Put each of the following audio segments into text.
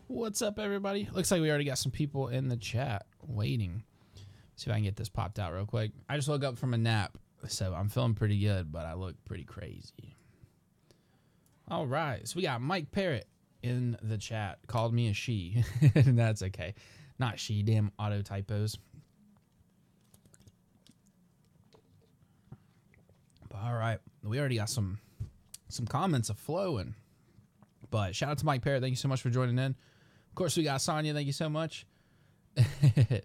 What's up, everybody? Looks like we already got some people in the chat waiting. See if I can get this popped out real quick. I just woke up from a nap, so I'm feeling pretty good, but I look pretty crazy. All right, so we got Mike Parrott in the chat. Called me a she. That's okay. Not she, damn auto typos. But all right, we already got some comments flowing. But shout out to Mike Parrott. Thank you so much for joining in. Of course, we got Sonya. Thank you so much. Bran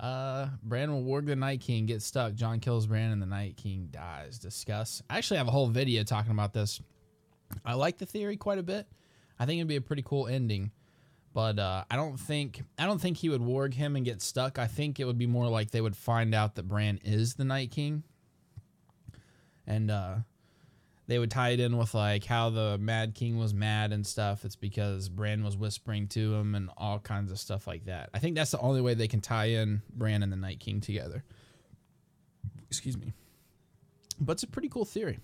will warg the Night King, get stuck. Jon kills Bran and the Night King dies. Discuss. I actually have a whole video talking about this. I like the theory quite a bit. I think it'd be a pretty cool ending. But I don't think he would warg him and get stuck. I think it would be more like they would find out that Bran is the Night King. And they would tie it in with like how the Mad King was mad and stuff. It's because Bran was whispering to him and all kinds of stuff like that. I think that's the only way they can tie in Bran and the Night King together. Excuse me. But it's a pretty cool theory.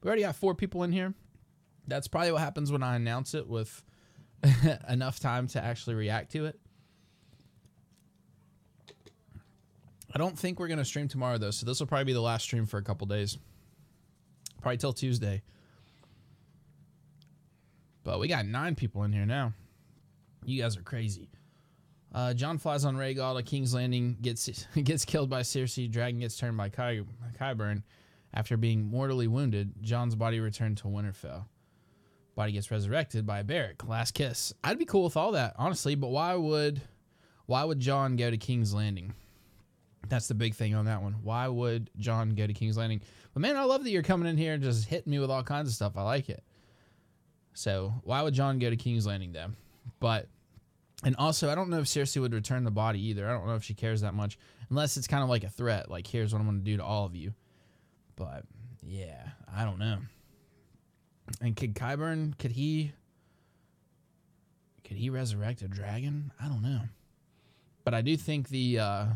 We already got 4 people in here. That's probably what happens when I announce it with enough time to actually react to it. I don't think we're going to stream tomorrow, though, so this will probably be the last stream for a couple days. Probably till Tuesday. But we got 9 people in here now. You guys are crazy. Jon flies on Rhaegal to King's Landing, gets killed by Cersei. Dragon gets turned by Qyburn. After being mortally wounded, Jon's body returned to Winterfell. Body gets resurrected by Beric. Last kiss. I'd be cool with all that, honestly, but why would Jon go to King's Landing? That's the big thing on that one. Why would Jon go to King's Landing? But man, I love that you're coming in here and just hitting me with all kinds of stuff. I like it. So why would Jon go to King's Landing then? And also, I don't know if Cersei would return the body either. I don't know if she cares that much. Unless it's kind of like a threat. Like, here's what I'm going to do to all of you. But, yeah, I don't know. And could Qyburn, could he resurrect a dragon? I don't know. But I do think the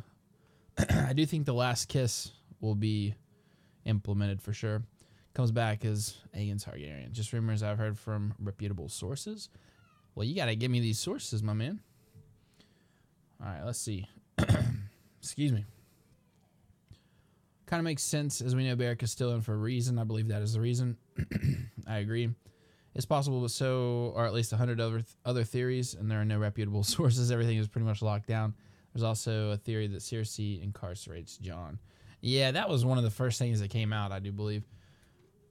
last kiss will be implemented for sure. Comes back as Aegon Targaryen. Just rumors I've heard from reputable sources. Well, you got to give me these sources, my man. All right, let's see. Excuse me. Kind of makes sense, as we know Beric is still in for a reason. I believe that is the reason. I agree. It's possible, but so are at least 100 other theories, and there are no reputable sources. Everything is pretty much locked down. There's also a theory that Cersei incarcerates Jon. Yeah, that was one of the first things that came out, I do believe,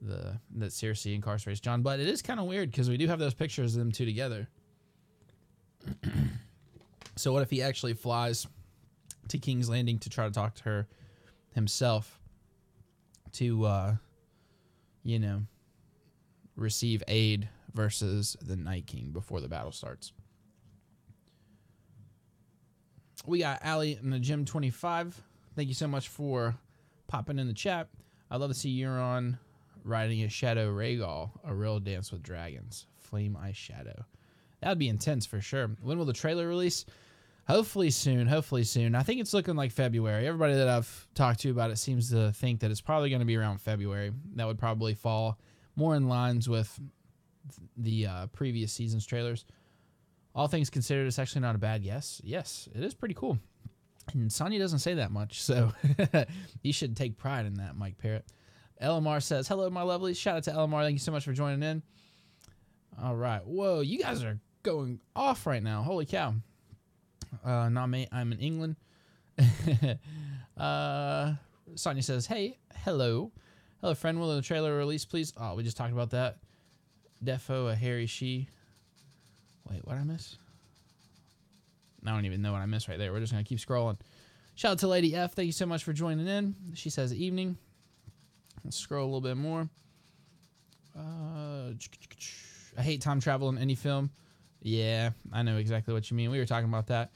that Cersei incarcerates Jon. But it is kind of weird because we do have those pictures of them two together. So what if he actually flies to King's Landing to try to talk to her himself to, receive aid versus the Night King before the battle starts? We got Allie in the Gym 25. Thank you so much for popping in the chat. I'd love to see Euron riding a Shadow Rhaegal, a real Dance with Dragons. Flame Ice Shadow. That would be intense for sure. When will the trailer release? Hopefully soon. Hopefully soon. I think it's looking like February. Everybody that I've talked to about it seems to think that it's probably going to be around February. That would probably fall more in lines with the previous season's trailers. All things considered, it's actually not a bad guess. Yes, it is pretty cool. And Sonya doesn't say that much, so you should take pride in that, Mike Parrott. LMR says, hello, my lovelies. Shout out to LMR. Thank you so much for joining in. All right. Whoa, you guys are going off right now. Holy cow. Not me. I'm in England. Sonya says, hey, hello. Hello, friend. Will the trailer release, please? Oh, we just talked about that. Defo, a hairy she. Wait, what did I miss? I don't even know what I missed right there. We're just going to keep scrolling. Shout out to Lady F. Thank you so much for joining in. She says evening. Let's scroll a little bit more. I hate time travel in any film. Yeah, I know exactly what you mean. We were talking about that.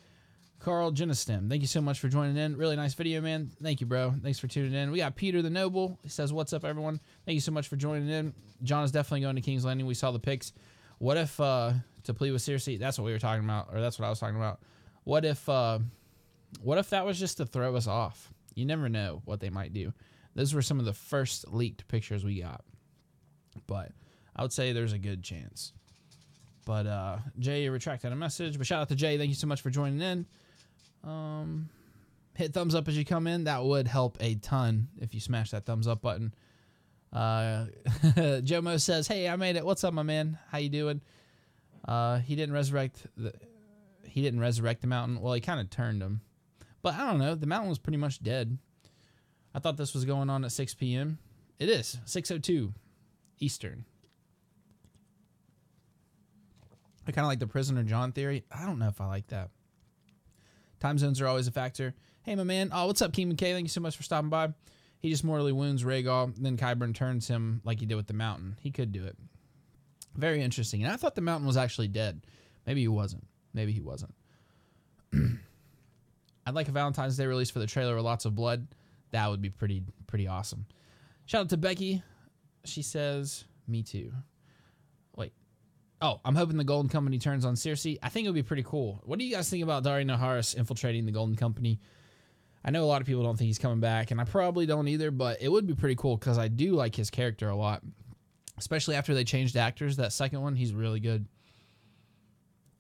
Carl Genestem, thank you so much for joining in. Really nice video, man. Thank you, bro. Thanks for tuning in. We got Peter the Noble. He says, what's up, everyone? Thank you so much for joining in. Jon is definitely going to King's Landing. We saw the pics. What if, to plead with Cersei, that's what we were talking about, or that's what I was talking about. What if that was just to throw us off? You never know what they might do. Those were some of the first leaked pictures we got. But I would say there's a good chance. But Jay retracted a message. But shout out to Jay. Thank you so much for joining in. Hit thumbs up as you come in. That would help a ton if you smash that thumbs up button. Jomo says, "Hey, I made it. What's up, my man? How you doing?" He didn't resurrect the mountain. Well, he kind of turned him. But I don't know. The mountain was pretty much dead. I thought this was going on at 6 p.m. It is 6:02 Eastern. I kind of like the Prisoner John theory. I don't know if I like that. Time zones are always a factor. Hey, my man. Oh, what's up, King McKay? Thank you so much for stopping by. He just mortally wounds Rhaegal, then Qyburn turns him like he did with the mountain. He could do it. Very interesting. And I thought the mountain was actually dead. Maybe he wasn't. Maybe he wasn't. I'd like a Valentine's Day release for the trailer with lots of blood. That would be pretty awesome. Shout out to Becky. She says, me too. Wait. Oh, I'm hoping the Golden Company turns on Cersei. I think it would be pretty cool. What do you guys think about Daario Naharis infiltrating the Golden Company? I know a lot of people don't think he's coming back, and I probably don't either, but it would be pretty cool because I do like his character a lot. Especially after they changed actors. That second one, he's really good.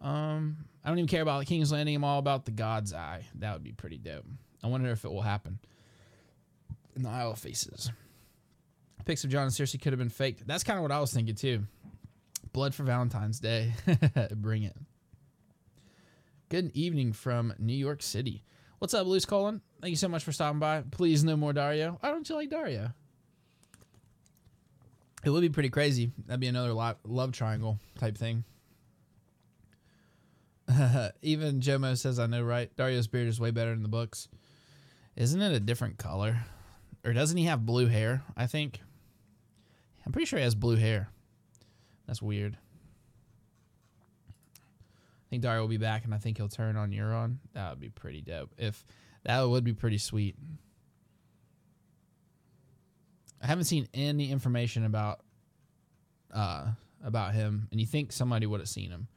I don't even care about the King's Landing. I'm all about the God's Eye. That would be pretty dope. I wonder if it will happen. In the Isle of Faces. Pics of Jon and Cersei could have been faked. That's kind of what I was thinking too. Blood for Valentine's Day. Bring it. Good evening from New York City. What's up, Loose Colin? Thank you so much for stopping by. Please, no more Daario. Why don't you like Daario? It would be pretty crazy. That'd be another love triangle type thing. Even Jomo says, I know, right? Dario's beard is way better in the books. Isn't it a different color? Or doesn't he have blue hair, I think? I'm pretty sure he has blue hair. That's weird. I think Daario will be back, and I think he'll turn on Euron. That would be pretty dope. That would be pretty sweet. I haven't seen any information about him, and you think somebody would have seen him.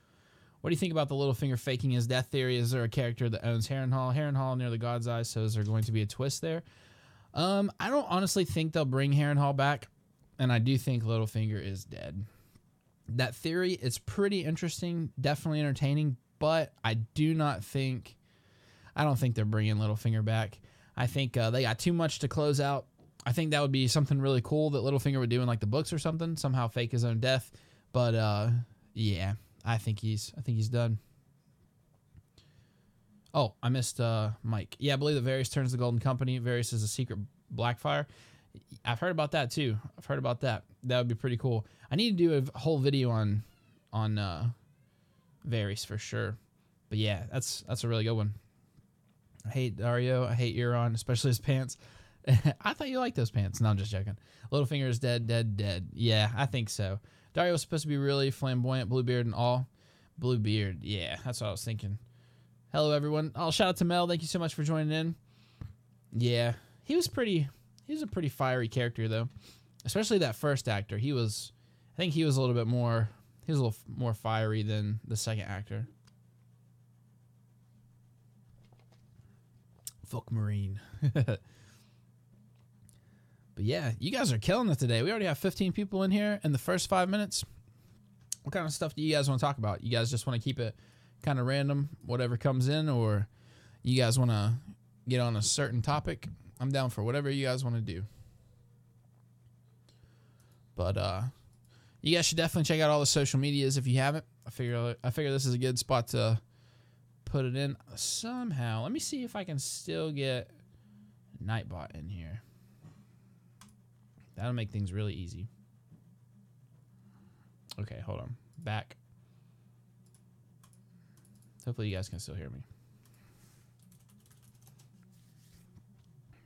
What do you think about the Littlefinger faking his death theory? Is there a character that owns Harrenhal? Harrenhal near the God's Eye, so is there going to be a twist there? I don't honestly think they'll bring Harrenhal back, and I do think Littlefinger is dead. That theory is pretty interesting, definitely entertaining, but I don't think they're bringing Littlefinger back. I think they got too much to close out. I think that would be something really cool that Littlefinger would do in like the books or something, somehow fake his own death. But yeah, I think he's done. Oh, I missed Mike. Yeah, I believe that Varys turns the Golden Company. Varys is a secret Blackfire. I've heard about that too. That would be pretty cool. I need to do a whole video on Varys for sure. But yeah, that's a really good one. I hate Daario. I hate Euron, especially his pants. I thought you liked those pants. No, I'm just joking. Littlefinger is dead. Yeah, I think so. Daario was supposed to be really flamboyant, Bluebeard and all. Bluebeard, yeah, that's what I was thinking. Hello, everyone. Oh, shout out to Mel. Thank you so much for joining in. Yeah, he was a pretty fiery character, though. Especially that first actor. I think he was a little more fiery than the second actor. Fuck Marine. But yeah, you guys are killing it today. We already have 15 people in here in the first 5 minutes. What kind of stuff do you guys want to talk about? You guys just want to keep it kind of random, whatever comes in, or you guys want to get on a certain topic? I'm down for whatever you guys want to do. But you guys should definitely check out all the social medias if you haven't. I figure this is a good spot to put it in somehow. Let me see if I can still get Nightbot in here. That'll make things really easy. Okay, hold on. Back. Hopefully you guys can still hear me.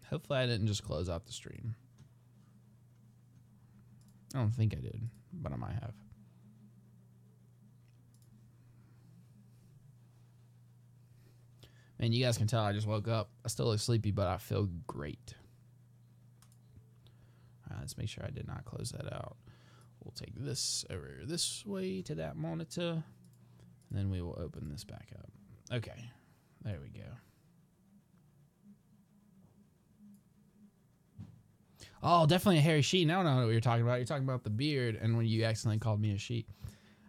Hopefully I didn't just close out the stream. I don't think I did, but I might have. Man, you guys can tell I just woke up. I still look sleepy, but I feel great. All right, let's make sure I did not close that out. We'll take this over this way to that monitor, and then we will open this back up. Okay, there we go. Oh, definitely a hairy sheet. Now I know what you're talking about. You're talking about the beard and when you accidentally called me a sheet.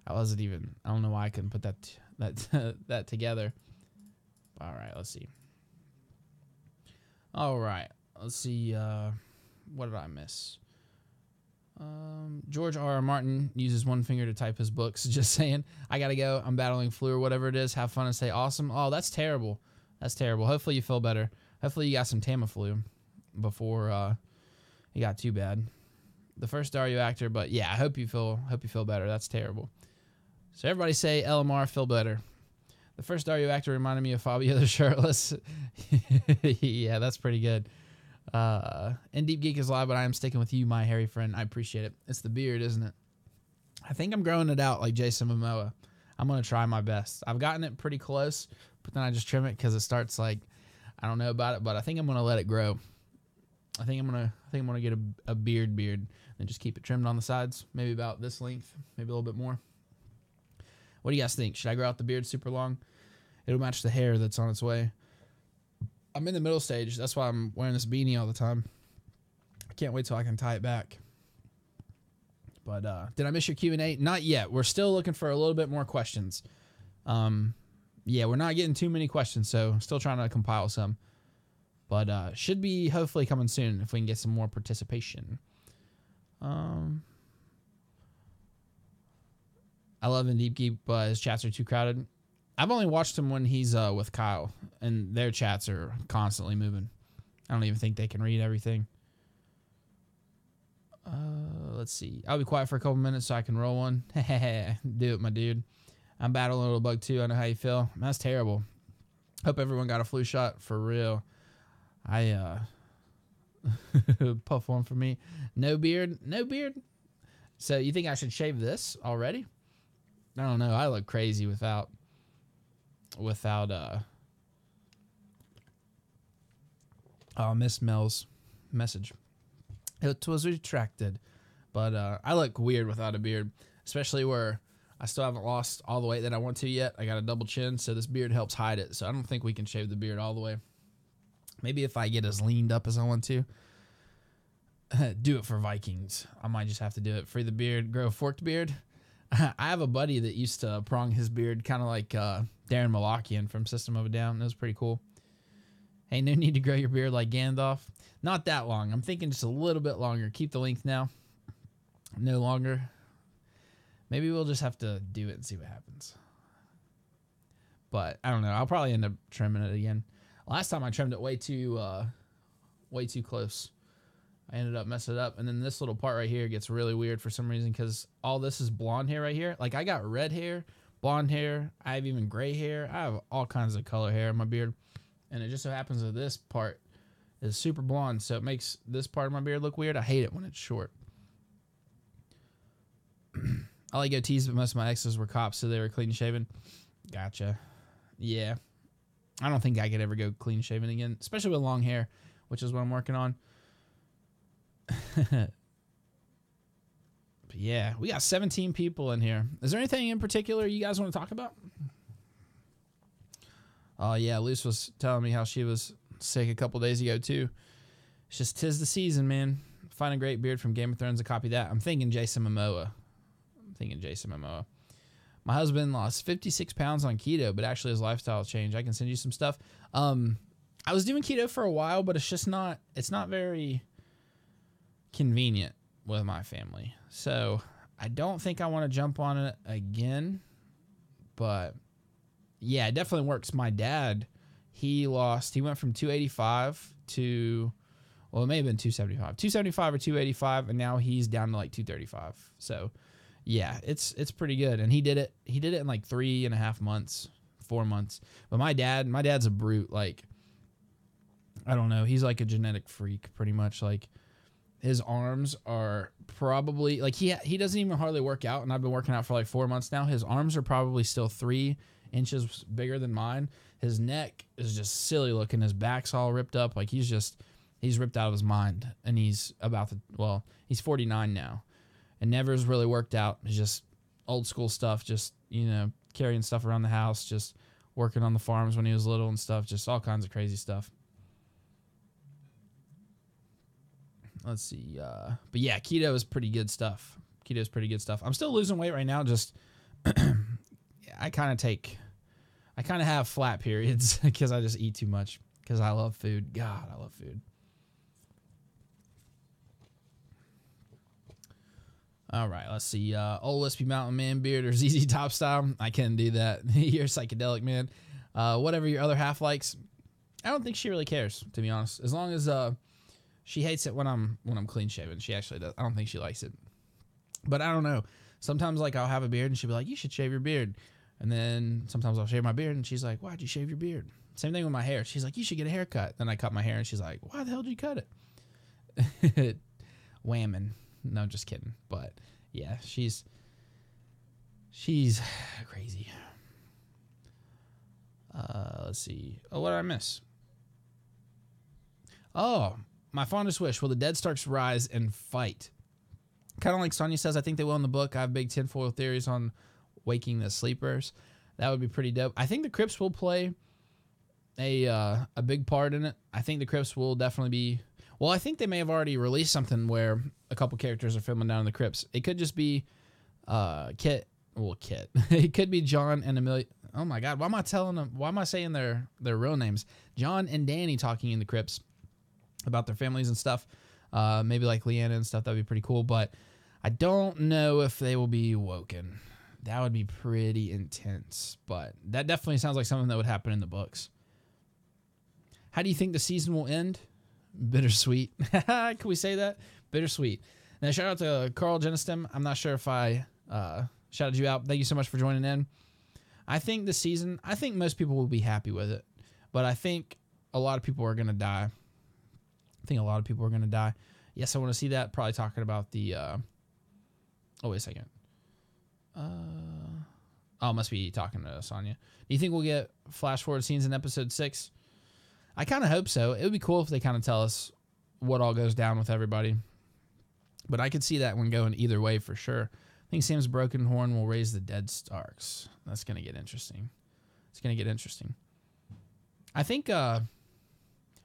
I don't know why I couldn't put that together. All right, let's see. All right, let's see. What did I miss? George R. R. Martin uses one finger to type his books. Just saying. I gotta go. I'm battling flu or whatever it is. Have fun and stay awesome. Oh, that's terrible. That's terrible. Hopefully you feel better. Hopefully you got some Tamiflu before it got too bad. The first Dario actor, but yeah, I hope you feel better. That's terrible. So everybody say LMR, feel better. The first Dario actor reminded me of Fabio the Shirtless. Yeah, that's pretty good. And Deep Geek is live, but I am sticking with you, my hairy friend. I appreciate it. It's the beard, isn't it? I think I'm growing it out like Jason Momoa. I'm going to try my best. I've gotten it pretty close, but then I just trim it because it starts like, I don't know about it, but I think I'm going to let it grow. I think I'm going to get a beard and just keep it trimmed on the sides. Maybe about this length, maybe a little bit more. What do you guys think? Should I grow out the beard super long? It'll match the hair that's on its way. I'm in the middle stage. That's why I'm wearing this beanie all the time. I can't wait till I can tie it back. But did I miss your Q&A? Not yet. We're still looking for a little bit more questions. Yeah, we're not getting too many questions, so still trying to compile some. But should be hopefully coming soon if we can get some more participation. I love In Deep Geek, but his chats are too crowded. I've only watched him when he's with Kyle, and their chats are constantly moving. I don't even think they can read everything. Let's see. I'll be quiet for a couple minutes so I can roll one. Do it, my dude. I'm battling a little bug too. I know how you feel. That's terrible. Hope everyone got a flu shot for real. I puff one for me. No beard. No beard. So you think I should shave this already? I don't know. I look crazy without Miss Mel's message. It was retracted. But I look weird without a beard, especially where I still haven't lost all the weight that I want to yet. I got a double chin, so this beard helps hide it. So I don't think we can shave the beard all the way. Maybe if I get as leaned up as I want to. Do it for Vikings. I might just have to do it. Free the beard, grow a forked beard. I have a buddy that used to prong his beard kind of like Darren Malakian from System of a Down. That was pretty cool. Hey, no need to grow your beard like Gandalf. Not that long. I'm thinking just a little bit longer. Keep the length now. No longer. Maybe we'll just have to do it and see what happens. But I don't know. I'll probably end up trimming it again. Last time I trimmed it way too close. I ended up messing it up. And then this little part right here gets really weird for some reason because all this is blonde hair right here. Like I got red hair, blonde hair. I have even gray hair. I have all kinds of color hair in my beard. And it just so happens that this part is super blonde. So it makes this part of my beard look weird. I hate it when it's short. I like goatees, but most of my exes were cops, so they were clean shaven. Gotcha. Yeah. I don't think I could ever go clean shaven again, especially with long hair, which is what I'm working on. But yeah, we got 17 people in here. Is there anything in particular you guys want to talk about? Oh, yeah, Luce was telling me how she was sick a couple days ago, too. It's just 'tis the season, man. Find a great beard from Game of Thrones and copy that. I'm thinking Jason Momoa. My husband lost 56 pounds on keto, but actually his lifestyle changed. I can send you some stuff. I was doing keto for a while, but it's not very convenient with my family. So I don't think I want to jump on it again, but yeah, it definitely works. My dad, he went from 285 to, well, it may have been 275 or 285. And now he's down to like 235. So yeah, it's pretty good. And he did it in like 3.5 months, 4 months. But my dad's a brute. Like, I don't know. He's like a genetic freak pretty much. Like his arms are probably like, he doesn't even hardly work out. And I've been working out for like 4 months now. His arms are probably still 3 inches bigger than mine. His neck is just silly looking. His back's all ripped up. Like he's ripped out of his mind. And he's 49 now. And never's really worked out. It's just old school stuff, just, carrying stuff around the house, just working on the farms when he was little and stuff, just all kinds of crazy stuff. Let's see. But yeah, keto is pretty good stuff. I'm still losing weight right now, just I kind of have flat periods because I just eat too much because I love food. God, I love food. All right, let's see. Old Wispy Mountain Man beard or ZZ Top style. I can't do that. You're psychedelic, man. Whatever your other half likes. I don't think she really cares, to be honest. As long as she hates it when I'm clean shaven. She actually does. I don't think she likes it. But I don't know. Sometimes like I'll have a beard and she'll be like, "You should shave your beard." And then sometimes I'll shave my beard and she's like, "Why'd you shave your beard?" Same thing with my hair. She's like, "You should get a haircut." Then I cut my hair and she's like, "Why the hell did you cut it?" Whamming. No, just kidding. But yeah, she's crazy. Let's see. Oh, what did I miss? Oh, my fondest wish. Will the dead stars rise and fight? Kind of like Sonya says, I think they will in the book. I have big tinfoil theories on waking the sleepers. That would be pretty dope. I think the Crips will play a big part in it. I think the Crips will definitely be... Well, I think they may have already released something where a couple characters are filming down in the Crips. It could just be Kit. Well, Kit. It could be John and Amelia. Oh my God, why am I telling them? Why am I saying their real names? John and Danny talking in the Crips about their families and stuff. Maybe like Leanna and stuff. That'd be pretty cool. But I don't know if they will be woken. That would be pretty intense. But that definitely sounds like something that would happen in the books. How do you think the season will end? Bittersweet. Can we say that? Bittersweet. Now, shout out to Carl Genestem. I'm not sure if I shouted you out. Thank you so much for joining in. I think this season, I think most people will be happy with it. But I think a lot of people are going to die. Yes, I want to see that. Probably talking about the... oh, wait a second. Must be talking to Sonya. Do you think we'll get flash forward scenes in episode 6? I kind of hope so. It would be cool if they kind of tell us what all goes down with everybody. But I could see that one going either way for sure. I think Sam's broken horn will raise the dead Starks. That's going to get interesting. I think we're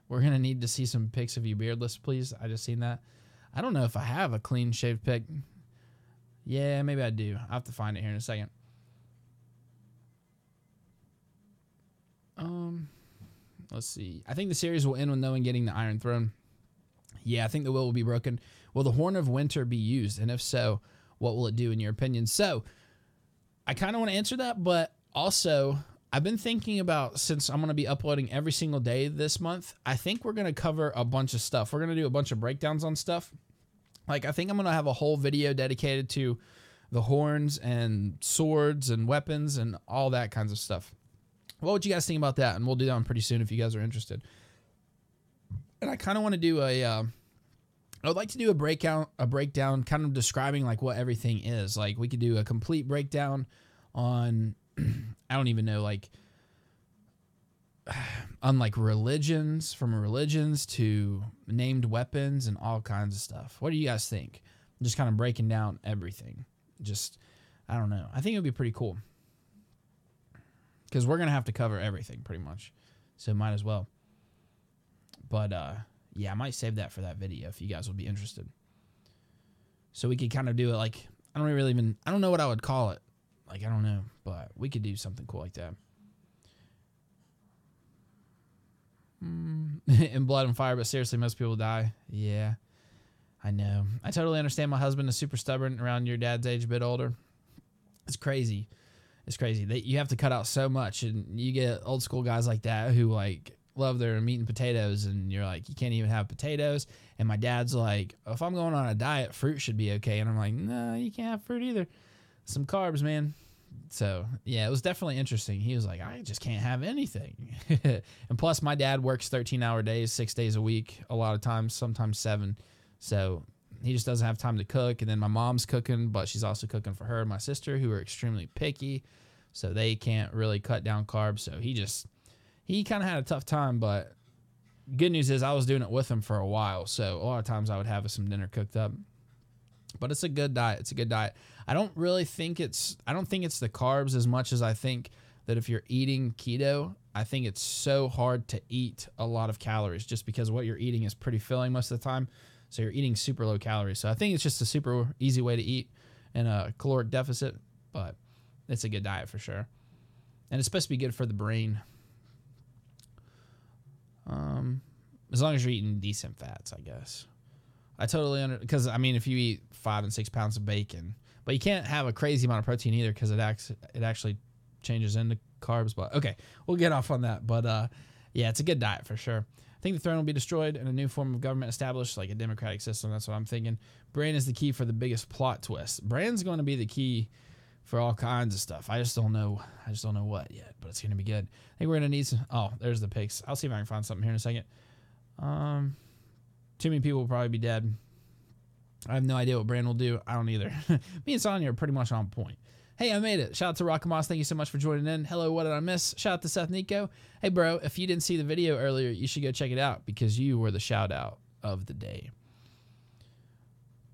going to need to see some pics of you beardless, please. I just seen that. I don't know if I have a clean shaved pic. Yeah, maybe I do. I'll have to find it here in a second. Let's see. I think the series will end with no one getting the Iron Throne. Yeah, I think the will be broken. Will the Horn of Winter be used? And if so, what will it do in your opinion? So, I kind of want to answer that, but also, I've been thinking about, since I'm going to be uploading every single day this month, I think we're going to cover a bunch of stuff. We're going to do a bunch of breakdowns on stuff. Like, I think I'm going to have a whole video dedicated to the horns and swords and weapons and all that kinds of stuff. What would you guys think about that? And we'll do that one pretty soon if you guys are interested. And I kind of want to do I would like to do a breakdown kind of describing like what everything is. Like we could do a complete breakdown on, I don't even know, like on like religions, from religions to named weapons and all kinds of stuff. What do you guys think? Just kind of breaking down everything. Just, I don't know. I think it would be pretty cool. Because we're going to have to cover everything pretty much. So might as well. But, yeah, I might save that for that video if you guys would be interested. So we could kind of do it like, I don't know what I would call it. Like, I don't know. But we could do something cool like that. In Blood and Fire, but seriously, most people die. Yeah, I know. I totally understand. My husband is super stubborn, around your dad's age, a bit older. It's crazy. You have to cut out so much, and you get old school guys like that who like love their meat and potatoes, and you're like, you can't even have potatoes. And my dad's like, if I'm going on a diet, fruit should be okay. And I'm like, no, you can't have fruit either. Some carbs, man. So yeah, it was definitely interesting. He was like, I just can't have anything. And plus my dad works 13-hour days, 6 days a week, a lot of times, sometimes 7. So he just doesn't have time to cook. And then my mom's cooking, but she's also cooking for her and my sister, who are extremely picky. So they can't really cut down carbs. So he kind of had a tough time, but good news is I was doing it with him for a while. So a lot of times I would have some dinner cooked up. But it's a good diet. I don't think it's the carbs as much as I think that if you're eating keto, I think it's so hard to eat a lot of calories just because what you're eating is pretty filling most of the time. So you're eating super low calories. So I think it's just a super easy way to eat in a caloric deficit. But it's a good diet for sure. And it's supposed to be good for the brain. As long as you're eating decent fats, I guess. I totally because I mean, if you eat 5 and 6 pounds of bacon, but you can't have a crazy amount of protein either because it actually changes into carbs. But okay, we'll get off on that. But yeah, it's a good diet for sure. I think the throne will be destroyed and a new form of government established, like a democratic system. That's what I'm thinking. Bran is the key for the biggest plot twist. Bran's going to be the key for all kinds of stuff. I just don't know what yet, but it's going to be good. I think we're going to need some. Oh, there's the pics. I'll see if I can find something here in a second. Too many people will probably be dead. I have no idea what Bran will do. I don't either. Me and Sonya are pretty much on point. Hey, I made it. Shout out to Rockamos. Thank you so much for joining in. Hello, what did I miss? Shout out to Seth Nico. Hey, bro, if you didn't see the video earlier, you should go check it out because you were the shout out of the day.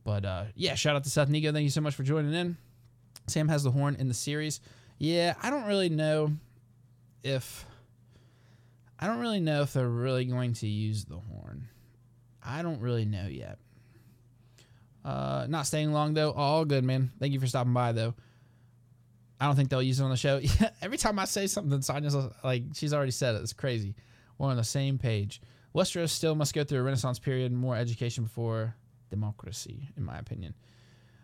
But yeah, shout out to Seth Nico. Thank you so much for joining in. Sam has the horn in the series. Yeah, I don't really know if they're really going to use the horn. I don't really know yet. Not staying long though. All good, man. Thank you for stopping by though. I don't think they'll use it on the show. Yeah, every time I say something, Sonya's like, she's already said it. It's crazy. We're on the same page. Westeros still must go through a Renaissance period and more education before democracy, in my opinion.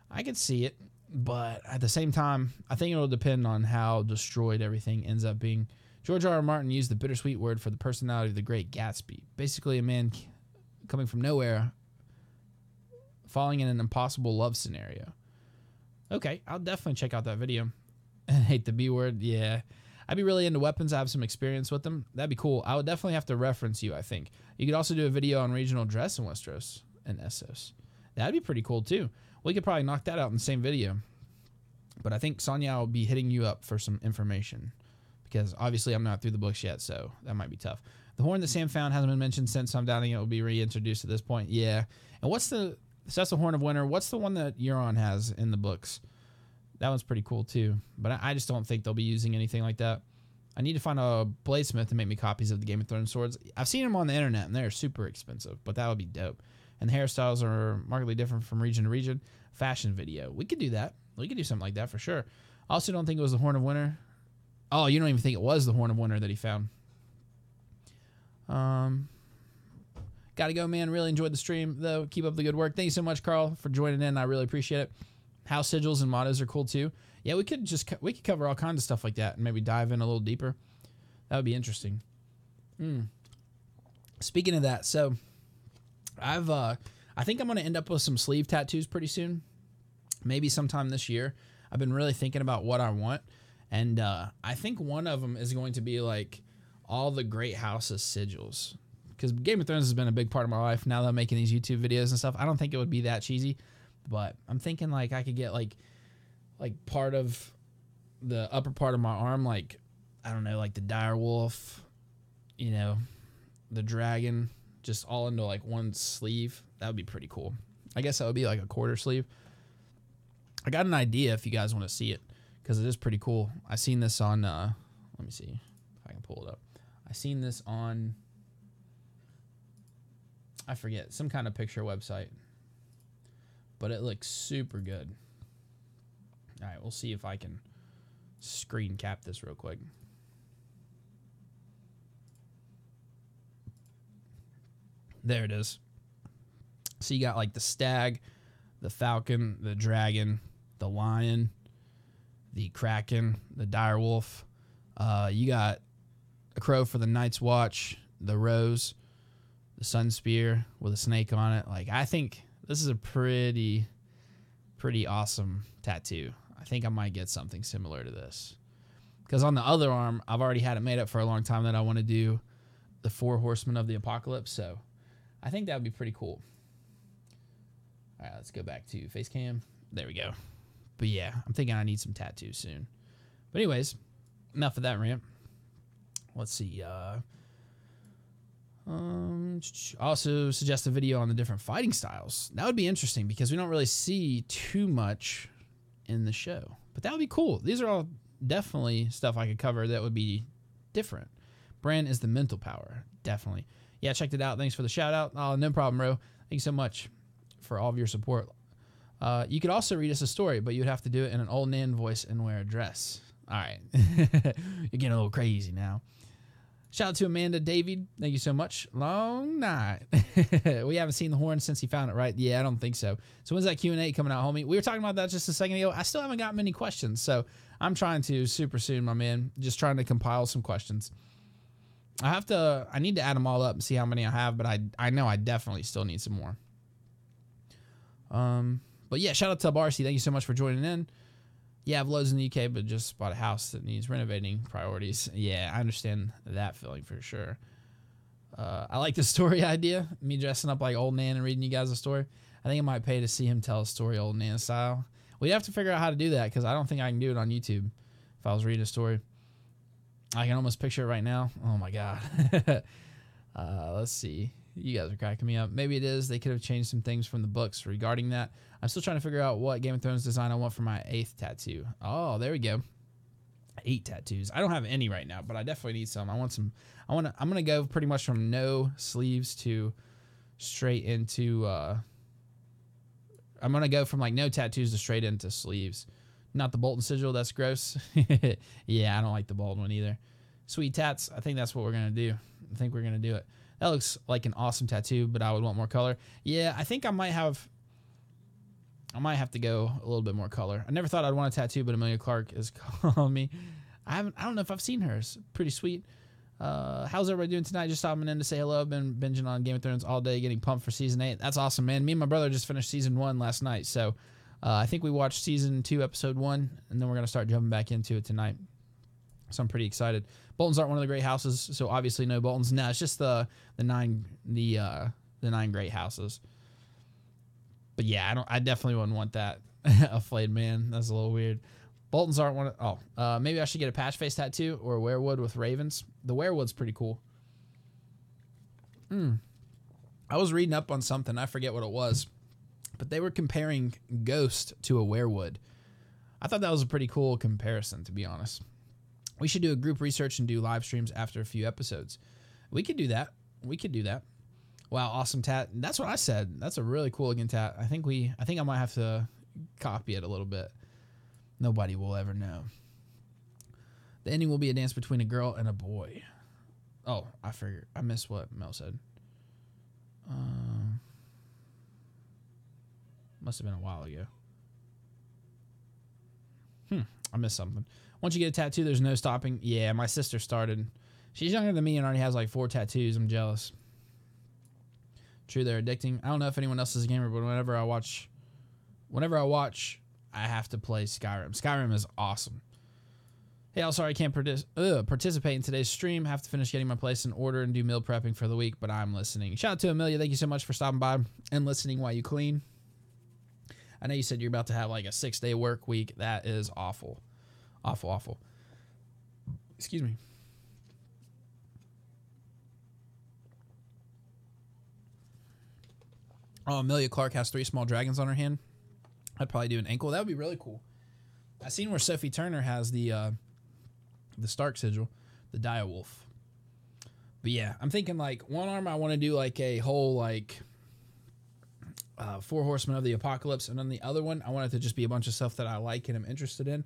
I could see it, but at the same time, I think it'll depend on how destroyed everything ends up being. George R. R. Martin used the bittersweet word for the personality of the great Gatsby. Basically, a man coming from nowhere, falling in an impossible love scenario. Okay, I'll definitely check out that video. I hate the B word. Yeah. I'd be really into weapons. I have some experience with them. That'd be cool. I would definitely have to reference you, I think. You could also do a video on regional dress in Westeros and Essos. That'd be pretty cool, too. We could probably knock that out in the same video. But I think Sonya will be hitting you up for some information because obviously I'm not through the books yet, so that might be tough. The horn that Sam found hasn't been mentioned since, so I'm doubting it will be reintroduced at this point. Yeah. And so that's the Horn of Winter. What's the one that Euron has in the books? That one's pretty cool too, but I just don't think they'll be using anything like that. I need to find a bladesmith to make me copies of the Game of Thrones swords. I've seen them on the internet, and they're super expensive, but that would be dope. And the hairstyles are markedly different from region to region. Fashion video. We could do that. We could do something like that for sure. I also don't think it was the Horn of Winter. Oh, you don't even think it was the Horn of Winter that he found. Gotta go, man. Really enjoyed the stream, though. Keep up the good work. Thank you so much, Carl, for joining in. I really appreciate it. House sigils and mottos are cool too. Yeah, we could cover all kinds of stuff like that and maybe dive in a little deeper. That would be interesting. Speaking of that, so I think I'm going to end up with some sleeve tattoos pretty soon. Maybe sometime this year. I've been really thinking about what I want, and I think one of them is going to be like all the great houses sigils. Because Game of Thrones has been a big part of my life. Now that I'm making these YouTube videos and stuff, I don't think it would be that cheesy. But I'm thinking like I could get like part of the upper part of my arm, like, I don't know, like the dire wolf, you know, the dragon, just all into like one sleeve. That would be pretty cool. I guess that would be like a quarter sleeve. I got an idea if you guys want to see it because it is pretty cool. I seen this on, let me see if I can pull it up. I seen this on, I forget, some kind of picture website. But it looks super good. All right, we'll see if I can screen cap this real quick. There it is. So you got like the stag, the falcon, the dragon, the lion, the kraken, the dire wolf. You got a crow for the Night's Watch, the rose, the sun spear with a snake on it. Like, I think this is a pretty awesome tattoo. I think I might get something similar to this. Because on the other arm, I've already had it made up for a long time that I want to do the 4 Horsemen of the Apocalypse. So I think that would be pretty cool. All right, let's go back to face cam. There we go. But yeah, I'm thinking I need some tattoos soon. But anyways, enough of that rant. Let's see. Also suggest a video on the different fighting styles. That would be interesting because we don't really see too much in the show. But that would be cool. These are all definitely stuff I could cover that would be different. Bran is the mental power. Definitely. Yeah, checked it out. Thanks for the shout out. Oh, no problem, bro. Thank you so much for all of your support. You could also read us a story, but you'd have to do it in an old Nan voice and wear a dress. All right. You're getting a little crazy now. Shout out to Amanda David. Thank you so much. Long night. We haven't seen the horn since he found it, right? Yeah, I don't think so. So when's that Q&A coming out, homie? We were talking about that just a second ago. I still haven't got many questions, so I'm trying to super soon, my man. Just trying to compile some questions. I need to add them all up and see how many I have, but I know I definitely still need some more. But yeah, shout out to Barcy. Thank you so much for joining in. Yeah, I have loads in the UK, but just bought a house that needs renovating. Priorities. Yeah, I understand that feeling for sure. I like the story idea. Me dressing up like old Nan and reading you guys a story. I think I might pay to see him tell a story old Nan style. We have to figure out how to do that because I don't think I can do it on YouTube if I was reading a story. I can almost picture it right now. Oh, my God. Let's see. You guys are cracking me up. Maybe it is. They could have changed some things from the books regarding that. I'm still trying to figure out what Game of Thrones design I want for my 8th tattoo. Oh, there we go. 8 tattoos. I don't have any right now, but I definitely need some. I want some. I'm gonna go pretty much from no sleeves to straight into. I'm gonna go from like no tattoos to straight into sleeves. Not the Bolton sigil. That's gross. Yeah, I don't like the bold one either. Sweet tats. I think that's what we're gonna do. I think we're gonna do it. That looks like an awesome tattoo, but I would want more color. Yeah, I think I might have to go a little bit more color. I never thought I'd want a tattoo, but Amelia Clark is calling me. I don't know if I've seen her. It's pretty sweet. How's everybody doing tonight? Just stopping in to say hello. I've been binging on Game of Thrones all day, getting pumped for season 8. That's awesome, man. Me and my brother just finished season 1 last night, so I think we watched season 2, episode 1, and then we're gonna start jumping back into it tonight. So I'm pretty excited. Boltons aren't one of the great houses, so obviously no Boltons. No, it's just the 9 great houses. But yeah, I definitely wouldn't want that. A flayed man. That's a little weird. Boltons aren't one of... maybe I should get a patch face tattoo or a werewood with ravens. The werewood's pretty cool. I was reading up on something. I forget what it was. But they were comparing Ghost to a werewood. I thought that was a pretty cool comparison, to be honest. We should do a group research and do live streams after a few episodes. We could do that. Wow, awesome tat. That's what I said. That's a really cool looking tat. I think I might have to copy it a little bit. Nobody will ever know. The ending will be a dance between a girl and a boy. Oh, I figured. I missed what Mel said. Must have been a while ago. I missed something. Once you get a tattoo, there's no stopping. Yeah, my sister started. She's younger than me and already has like 4 tattoos. I'm jealous. True, they're addicting. I don't know if anyone else is a gamer, but whenever I watch, I have to play Skyrim. Skyrim is awesome. Hey, I'm sorry I can't participate in today's stream. Have to finish getting my place in order and do meal prepping for the week, but I'm listening. Shout out to Amelia. Thank you so much for stopping by and listening while you clean. I know you said you're about to have like a 6-day work week. That is awful. Awful, awful. Excuse me. Oh, Amelia Clark has 3 small dragons on her hand. I'd probably do an ankle. That would be really cool. I seen where Sophie Turner has the Stark sigil, the Direwolf. But yeah, I'm thinking like one arm I want to do like a whole like 4 Horsemen of the Apocalypse, and then the other one I want it to just be a bunch of stuff that I like and I'm interested in.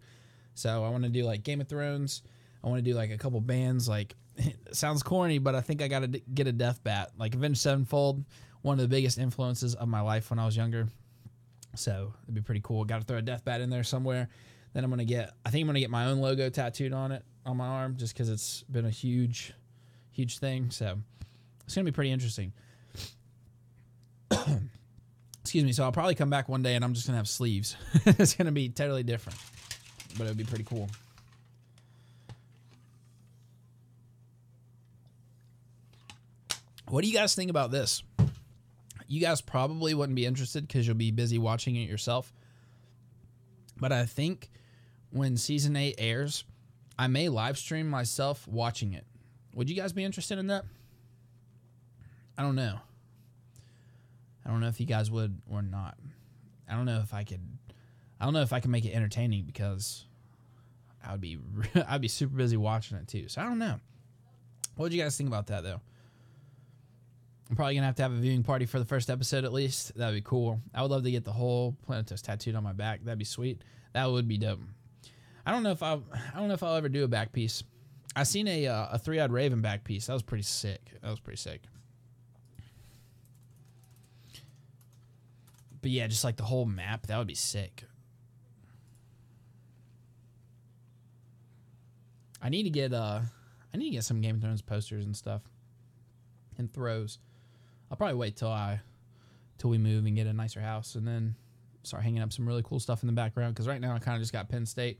So I want to do like Game of Thrones. I want to do like a couple bands. Like it sounds corny, but I think I got to get a Death Bat. Like Avenged Sevenfold, one of the biggest influences of my life when I was younger. So it'd be pretty cool. Got to throw a Death Bat in there somewhere. Then I think I'm gonna get my own logo tattooed on it on my arm, just because it's been a huge thing. So it's gonna be pretty interesting. Excuse me. So I'll probably come back one day and I'm just gonna have sleeves. It's gonna be totally different, but it would be pretty cool. What do you guys think about this? You guys probably wouldn't be interested because you'll be busy watching it yourself. But I think when season 8 airs, I may live stream myself watching it. Would you guys be interested in that? I don't know. I don't know if you guys would or not. I don't know if I can make it entertaining because I'd be super busy watching it too. So I don't know. What would you guys think about that though? I'm probably going to have a viewing party for the first episode at least. That would be cool. I would love to get the whole Planetos tattooed on my back. That'd be sweet. That would be dope. I don't know if I'll ever do a back piece. I seen a three-eyed raven back piece. That was pretty sick. But yeah, just like the whole map, that would be sick. I need to get some Game of Thrones posters and stuff and throws. I'll probably wait till we move and get a nicer house and then start hanging up some really cool stuff in the background, because right now I kind of just got Penn State.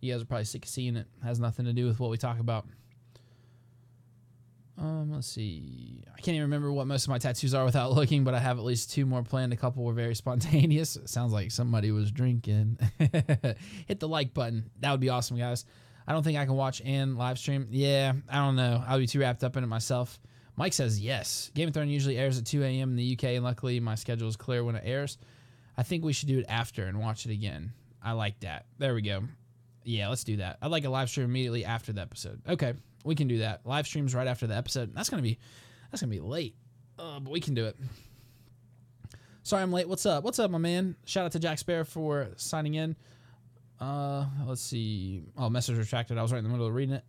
You guys are probably sick of seeing it. Has nothing to do with what we talk about. Let's see. I can't even remember what most of my tattoos are without looking, but I have at least 2 more planned. A couple were very spontaneous. It sounds like somebody was drinking. Hit the like button. That would be awesome, guys. I don't think I can watch and live stream. Yeah, I don't know. I'll be too wrapped up in it myself. Mike says yes. Game of Thrones usually airs at 2 a.m. in the UK, and luckily my schedule is clear when it airs. I think we should do it after and watch it again. I like that. There we go. Yeah, let's do that. I'd like a live stream immediately after the episode. Okay, we can do that. Live streams right after the episode. That's gonna be late, but we can do it. Sorry I'm late. What's up? What's up, my man? Shout out to Jack Sparrow for signing in. Let's see. Oh, message retracted. I was right in the middle of reading it.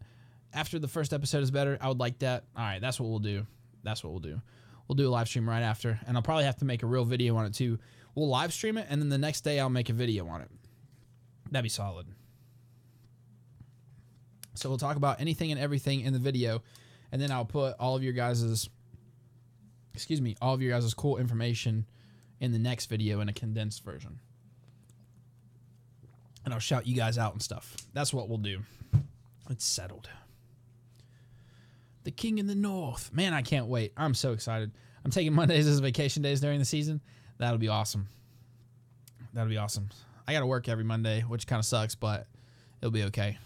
After the first episode is better, I would like that. All right, that's what we'll do. We'll do a live stream right after, and I'll probably have to make a real video on it too. We'll live stream it, and then the next day I'll make a video on it. That'd be solid. So we'll talk about anything and everything in the video, and then I'll put all of your guys' cool information in the next video in a condensed version. And I'll shout you guys out and stuff. That's what we'll do. It's settled. The King in the North. Man, I can't wait. I'm so excited. I'm taking Mondays as vacation days during the season. That'll be awesome. I got to work every Monday, which kind of sucks, but it'll be okay.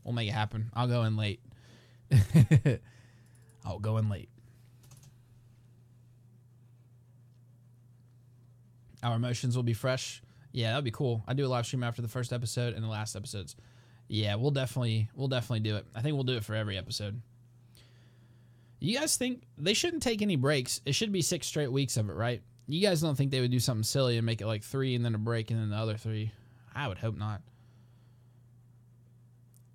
We'll make it happen. I'll go in late. Our emotions will be fresh. Yeah, that'd be cool. I do a live stream after the first episode and the last episodes. Yeah, we'll definitely do it. I think we'll do it for every episode. You guys think they shouldn't take any breaks? It should be 6 straight weeks of it, right? You guys don't think they would do something silly and make it like 3 and then a break and then the other 3? I would hope not.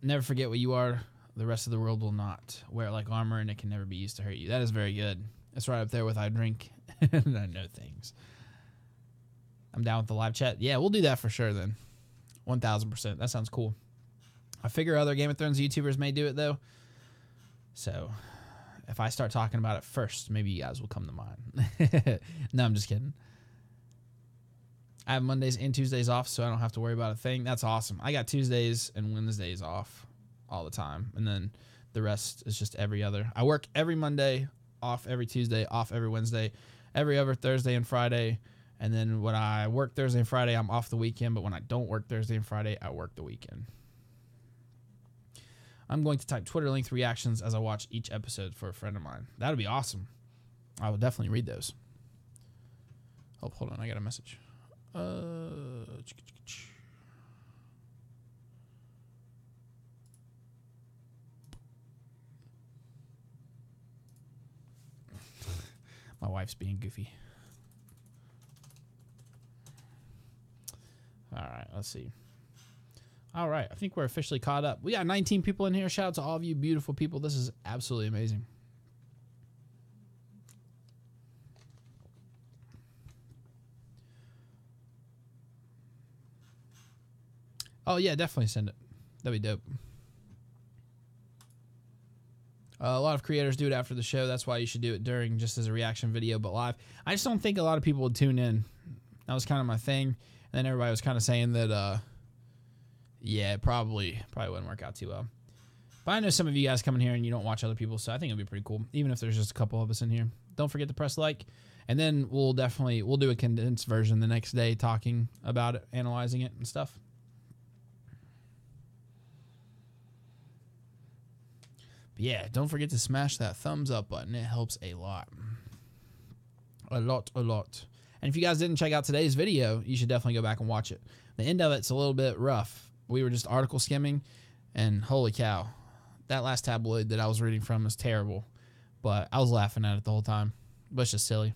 Never forget what you are. The rest of the world will not. Wear it like armor and it can never be used to hurt you. That is very good. That's right up there with I drink and I know things. I'm down with the live chat. Yeah, we'll do that for sure then. 1,000%. That sounds cool. I figure other Game of Thrones YouTubers may do it though. So if I start talking about it first, maybe you guys will come to mind. No, I'm just kidding. I have Mondays and Tuesdays off, so I don't have to worry about a thing. That's awesome. I got Tuesdays and Wednesdays off all the time, and then the rest is just every other. I work every Monday, off every Tuesday, off every Wednesday, every other Thursday and Friday, and then when I work Thursday and Friday, I'm off the weekend, but when I don't work Thursday and Friday, I work the weekend. I'm going to type Twitter length reactions as I watch each episode for a friend of mine. That would be awesome. I will definitely read those. Oh, hold on. I got a message. My wife's being goofy. All right, let's see. All right, I think we're officially caught up. We got 19 people in here. Shout out to all of you beautiful people. This is absolutely amazing. Oh, yeah, definitely send it. That'd be dope. A lot of creators do it after the show. That's why you should do it during, just as a reaction video, but live. I just don't think a lot of people would tune in. That was kind of my thing. And then everybody was kind of saying that, yeah, it probably wouldn't work out too well. But I know some of you guys come in here and you don't watch other people, so I think it'll be pretty cool, even if there's just a couple of us in here. Don't forget to press like. And then we'll do a condensed version the next day talking about it, analyzing it and stuff. But yeah, don't forget to smash that thumbs up button. It helps a lot. A lot. And if you guys didn't check out today's video, you should definitely go back and watch it. The end of it's a little bit rough. We were just article skimming, and holy cow, that last tabloid that I was reading from is terrible. But I was laughing at it the whole time. But it's just silly.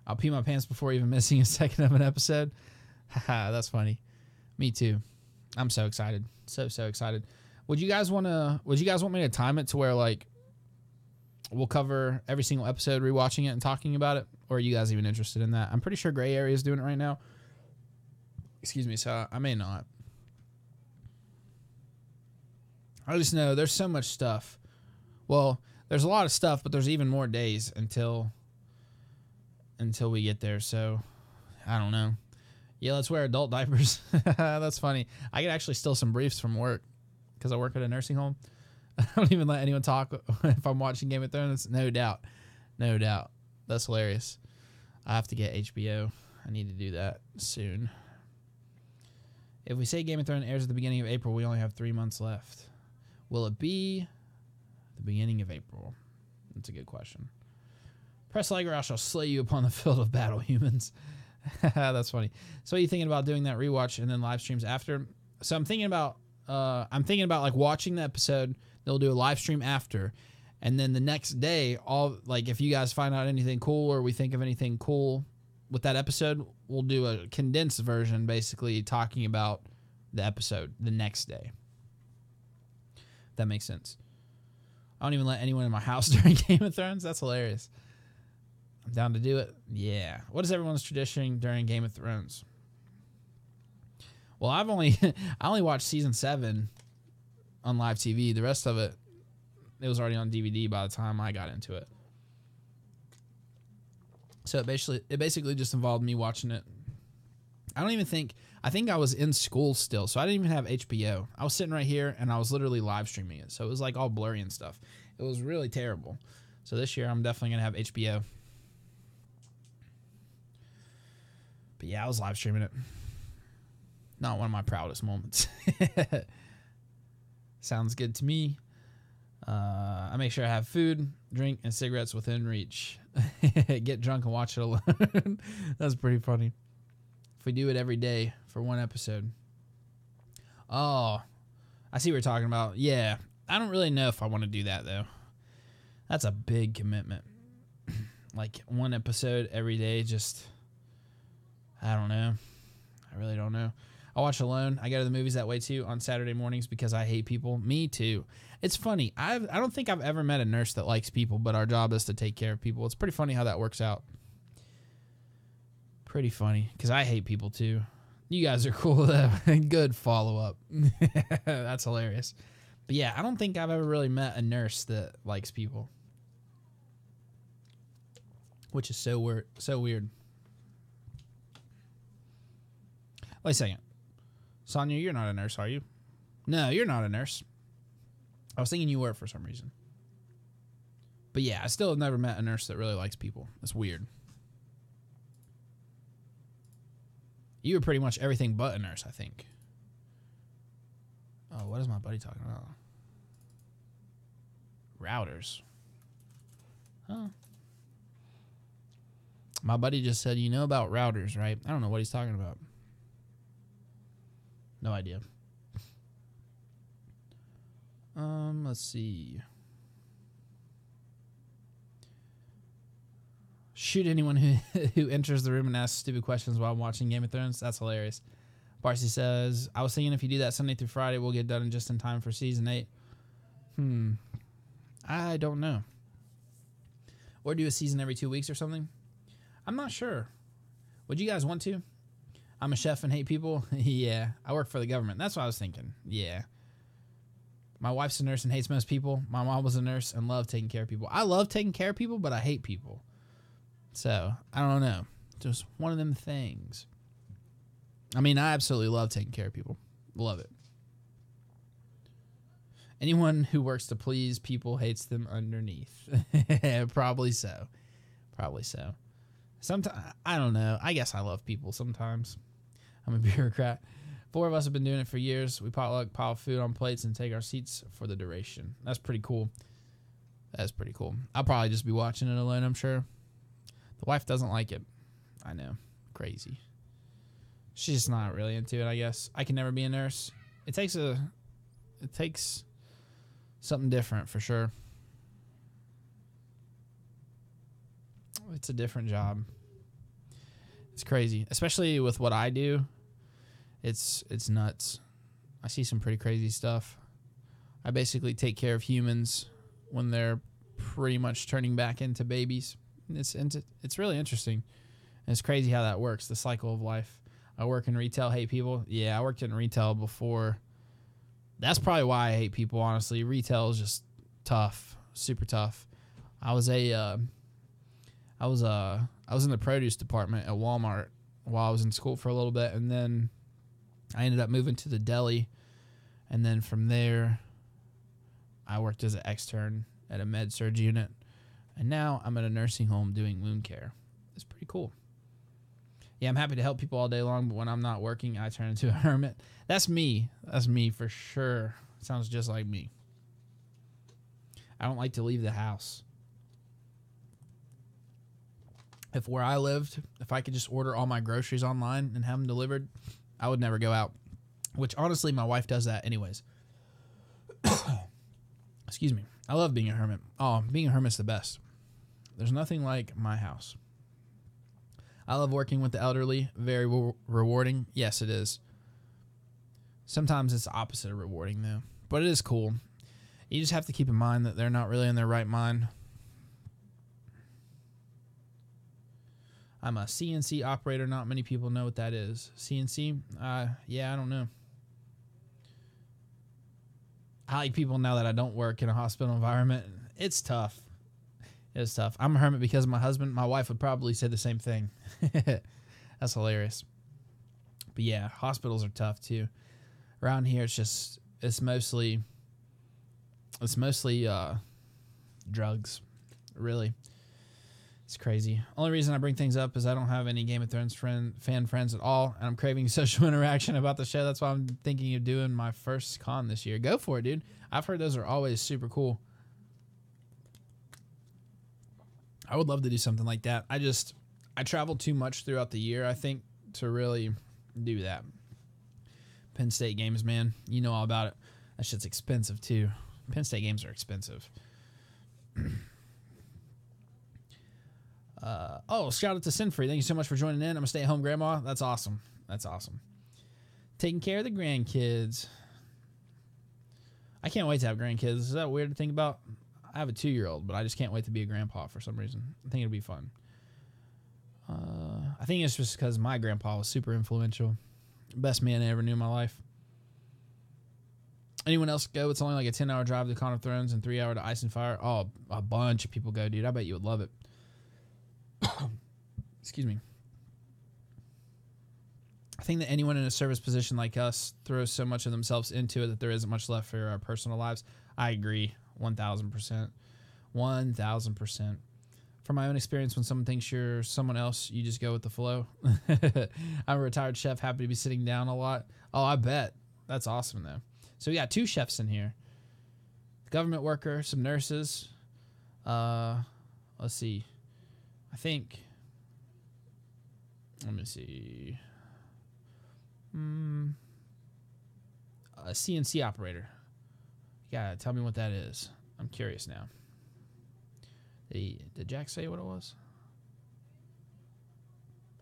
I'll pee my pants before even missing a second of an episode. Haha, that's funny. Me too. I'm so excited. So excited. Would you guys want me to time it to where like we'll cover every single episode, rewatching it and talking about it? Or are you guys even interested in that? I'm pretty sure Gray Area is doing it right now. Excuse me, so I may not. I just know there's so much stuff. Well, there's a lot of stuff, but there's even more days until we get there. So, I don't know. Yeah, let's wear adult diapers. That's funny. I could actually steal some briefs from work because I work at a nursing home. I don't even let anyone talk if I'm watching Game of Thrones. No doubt. That's hilarious. I have to get HBO. I need to do that soon. If we say Game of Thrones airs at the beginning of April, we only have 3 months left. Will it be the beginning of April? That's a good question. Press like or I shall slay you upon the field of battle, humans. That's funny. So what are you thinking about doing that rewatch and then live streams after? So I'm thinking about like watching the episode. They'll do a live stream after. And then the next day, if you guys find out anything cool or we think of anything cool with that episode, we'll do a condensed version, basically talking about the episode the next day. If that makes sense. I don't even let anyone in my house during Game of Thrones. That's hilarious. I'm down to do it. Yeah. What is everyone's tradition during Game of Thrones? Well, I only watched season 7 on live TV. The rest of it was already on DVD by the time I got into it. So it basically just involved me watching it. I think I was in school still, so I didn't even have HBO. I was sitting right here and I was literally live streaming it. So it was like all blurry and stuff. It was really terrible. So this year I'm definitely going to have HBO. But yeah, I was live streaming it. Not one of my proudest moments. Sounds good to me. I make sure I have food, drink, and cigarettes within reach. Get drunk and watch it alone. That's pretty funny. If we do it every day for one episode. Oh, I see what you're talking about. Yeah, I don't really know if I want to do that, though. That's a big commitment. Like, one episode every day, I don't know. I really don't know. I watch alone. I go to the movies that way, too, on Saturday mornings because I hate people. Me, too. It's funny. I don't think I've ever met a nurse that likes people, but our job is to take care of people. It's pretty funny how that works out. Pretty funny, because I hate people, too. You guys are cool, though. Good follow-up. That's hilarious. But, yeah, I don't think I've ever really met a nurse that likes people. Which is so weird. Wait a second. Sonia, you're not a nurse, are you? No, you're not a nurse. I was thinking you were for some reason. But yeah, I still have never met a nurse that really likes people. That's weird. You were pretty much everything but a nurse, I think. Oh, what is my buddy talking about? Routers. Huh. My buddy just said, you know about routers, right? I don't know what he's talking about. No idea. Let's see. Shoot anyone who enters the room and asks stupid questions while I'm watching Game of Thrones. That's hilarious. Barcy says, I was thinking if you do that Sunday through Friday, we'll get done just in time for season 8. I don't know. Or do a season every 2 weeks or something? I'm not sure. Would you guys want to? I'm a chef and hate people. Yeah, I work for the government. That's what I was thinking. Yeah. My wife's a nurse and hates most people. My mom was a nurse and loved taking care of people. I love taking care of people, but I hate people. So, I don't know. Just one of them things. I mean, I absolutely love taking care of people. Love it. Anyone who works to please people hates them underneath. Probably so. Sometimes, I don't know. I guess I love people sometimes. I'm a bureaucrat. 4 of us have been doing it for years. We potluck, pile food on plates, and take our seats for the duration. That's pretty cool. That's pretty cool. I'll probably just be watching it alone, I'm sure. The wife doesn't like it. I know. Crazy. She's just not really into it, I guess. I can never be a nurse. It takes something different for sure. It's a different job. It's crazy, especially with what I do. It's nuts. I see some pretty crazy stuff. I basically take care of humans when they're pretty much turning back into babies. It's really interesting. And it's crazy how that works, the cycle of life. I work in retail, hate people. Yeah, I worked in retail before. That's probably why I hate people, honestly. Retail is just tough, super tough. I was in the produce department at Walmart while I was in school for a little bit, and then I ended up moving to the deli, and then from there I worked as an extern at a med surg unit, and now I'm at a nursing home doing wound care. It's pretty cool. Yeah, I'm happy to help people all day long, but when I'm not working, I turn into a hermit. That's me. That's me for sure. Sounds just like me. I don't like to leave the house. If where I lived, if I could just order all my groceries online and have them delivered, I would never go out. Which, honestly, my wife does that anyways. Excuse me. I love being a hermit. Oh, being a hermit's the best. There's nothing like my house. I love working with the elderly. Very rewarding. Yes, it is. Sometimes it's the opposite of rewarding, though. But it is cool. You just have to keep in mind that they're not really in their right mind. I'm a CNC operator. Not many people know what that is. CNC? Yeah, I don't know. I like people now that I don't work in a hospital environment. It's tough. It's tough. I'm a hermit because of my husband. My wife would probably say the same thing. That's hilarious. But yeah, hospitals are tough too. Around here, it's mostly drugs. Really. It's crazy. Only reason I bring things up is I don't have any Game of Thrones fan friends at all, and I'm craving social interaction about the show. That's why I'm thinking of doing my first con this year. Go for it, dude. I've heard those are always super cool. I would love to do something like that. I travel too much throughout the year, I think, to really do that. Penn State games, man. You know all about it. That shit's expensive, too. Penn State games are expensive. Shout out to Sinfree. Thank you so much for joining in. I'm a stay-at-home grandma. That's awesome. That's awesome. Taking care of the grandkids. I can't wait to have grandkids. Is that weird to think about? I have a 2-year-old, but I just can't wait to be a grandpa for some reason. I think it'll be fun. I think it's just because my grandpa was super influential. Best man I ever knew in my life. Anyone else go? It's only like a 10-hour drive to Con of Thrones and 3-hour to Ice and Fire. Oh, a bunch of people go, dude. I bet you would love it. Excuse me. I think that anyone in a service position like us throws so much of themselves into it that there isn't much left for our personal lives. I agree. 1,000%. 1,000%. From my own experience, when someone thinks you're someone else, you just go with the flow. I'm a retired chef, happy to be sitting down a lot. Oh, I bet. That's awesome, though. So we got 2 chefs in here. Government worker, some nurses. Let's see. I think... Let me see. A CNC operator. You gotta tell me what that is. I'm curious now. Did Jack say what it was?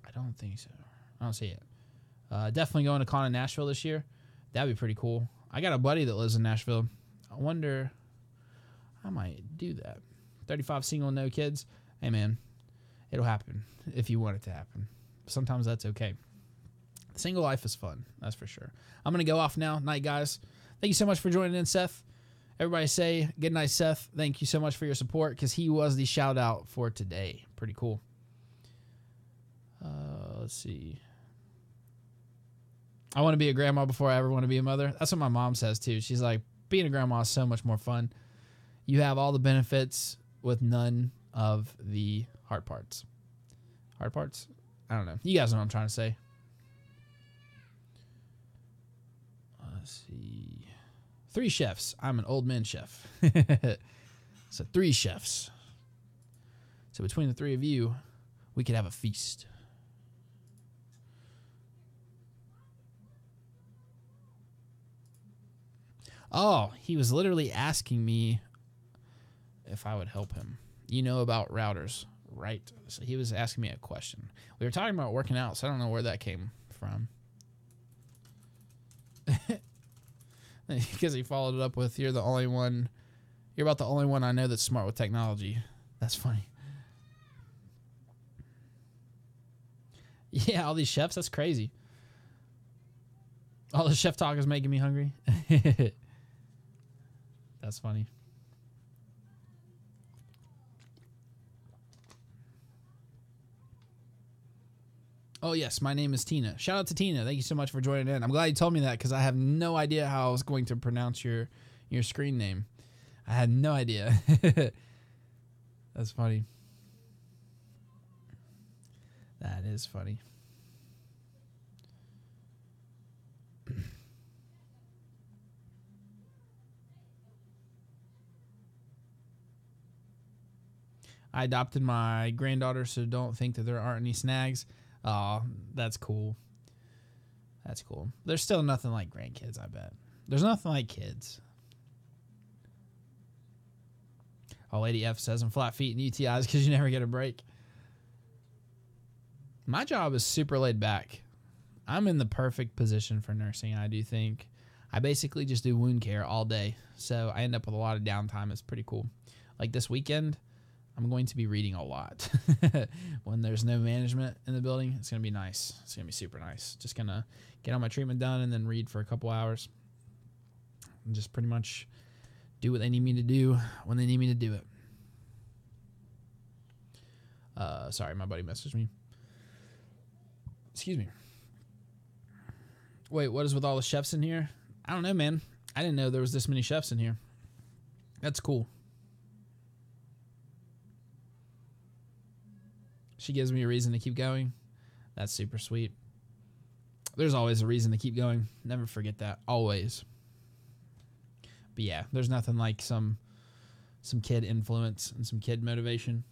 I don't think so. I don't see it. Definitely going to Con in Nashville this year. That'd be pretty cool. I got a buddy that lives in Nashville. I wonder... I might do that. 35 single, no kids. Hey, man. It'll happen if you want it to happen. Sometimes that's okay. Single life is fun. That's for sure. I'm going to go off now. Night, guys. Thank you so much for joining in, Seth. Everybody say good night, Seth. Thank you so much for your support because he was the shout out for today. Pretty cool. Let's see. I want to be a grandma before I ever want to be a mother. That's what my mom says too. She's like, being a grandma is so much more fun. You have all the benefits with none of the hard parts. Hard parts? I don't know. You guys know what I'm trying to say. Let's see. 3 chefs. I'm an old man chef. So 3 chefs. So between the 3 of you, we could have a feast. Oh, he was literally asking me if I would help him. You know about routers. Right. So he was asking me a question. We were talking about working out, so I don't know where that came from. Because he followed it up with, you're about the only one I know that's smart with technology. That's funny. Yeah, all these chefs, that's crazy. All the chef talk is making me hungry. That's funny. Oh, yes, my name is Tina. Shout out to Tina. Thank you so much for joining in. I'm glad you told me that because I have no idea how I was going to pronounce your screen name. I had no idea. That's funny. That is funny. I adopted my granddaughter, so don't think that there aren't any snags. Oh, that's cool. That's cool. There's still nothing like grandkids, I bet. There's nothing like kids. Oh, Lady F says, I'm flat feet and UTIs because you never get a break. My job is super laid back. I'm in the perfect position for nursing, I do think. I basically just do wound care all day, so I end up with a lot of downtime. It's pretty cool. Like this weekend, I'm going to be reading a lot. When there's no management in the building, it's going to be nice. It's going to be super nice. Just going to get all my treatment done and then read for a couple hours. And just pretty much do what they need me to do when they need me to do it. Sorry, my buddy messaged me. Excuse me. Wait, what is with all the chefs in here? I don't know, man. I didn't know there was this many chefs in here. That's cool. She gives me a reason to keep going. That's super sweet. There's always a reason to keep going. Never forget that. Always. But yeah, there's nothing like some kid influence and some kid motivation.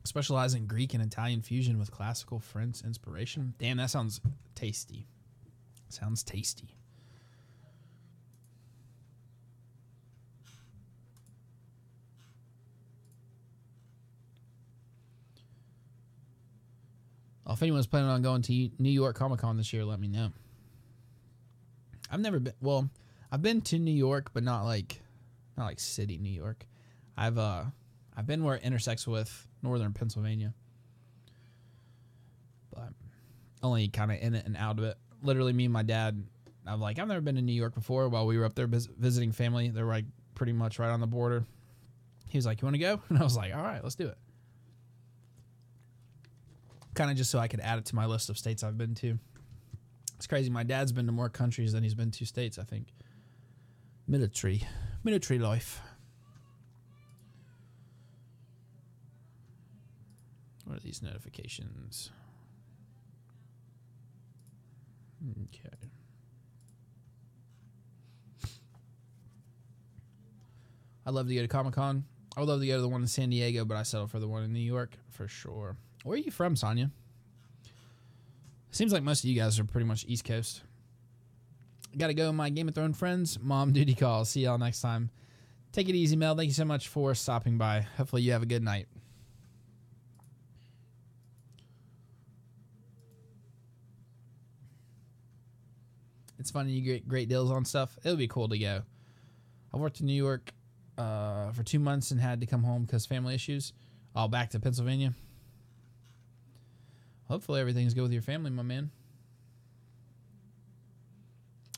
Specialize in Greek and Italian fusion with classical French inspiration. Damn, that sounds tasty. Sounds tasty. Well, if anyone's planning on going to New York Comic-Con this year, let me know. I've never been. Well, I've been to New York, but not like city New York. I've been where it intersects with northern Pennsylvania, but only kind of in it and out of it. Literally, me and my dad. I've never been to New York before. While we were up there visiting family, they're like pretty much right on the border. He was like, "You want to go?" And I was like, "All right, let's do it." Kind of just so I could add it to my list of states I've been to. It's crazy. My dad's been to more countries than he's been to states, I think. Military life. What are these notifications? Okay. I'd love to go to Comic-Con. I would love to go to the one in San Diego, but I settled for the one in New York for sure. Where are you from, Sonia? Seems like most of you guys are pretty much East Coast. Gotta go, my Game of Thrones friends. Mom duty call. See y'all next time. Take it easy, Mel. Thank you so much for stopping by. Hopefully you have a good night. It's funny you get great deals on stuff. It would be cool to go. I worked in New York for 2 months and had to come home because family issues. All back to Pennsylvania. Hopefully everything's good with your family, my man.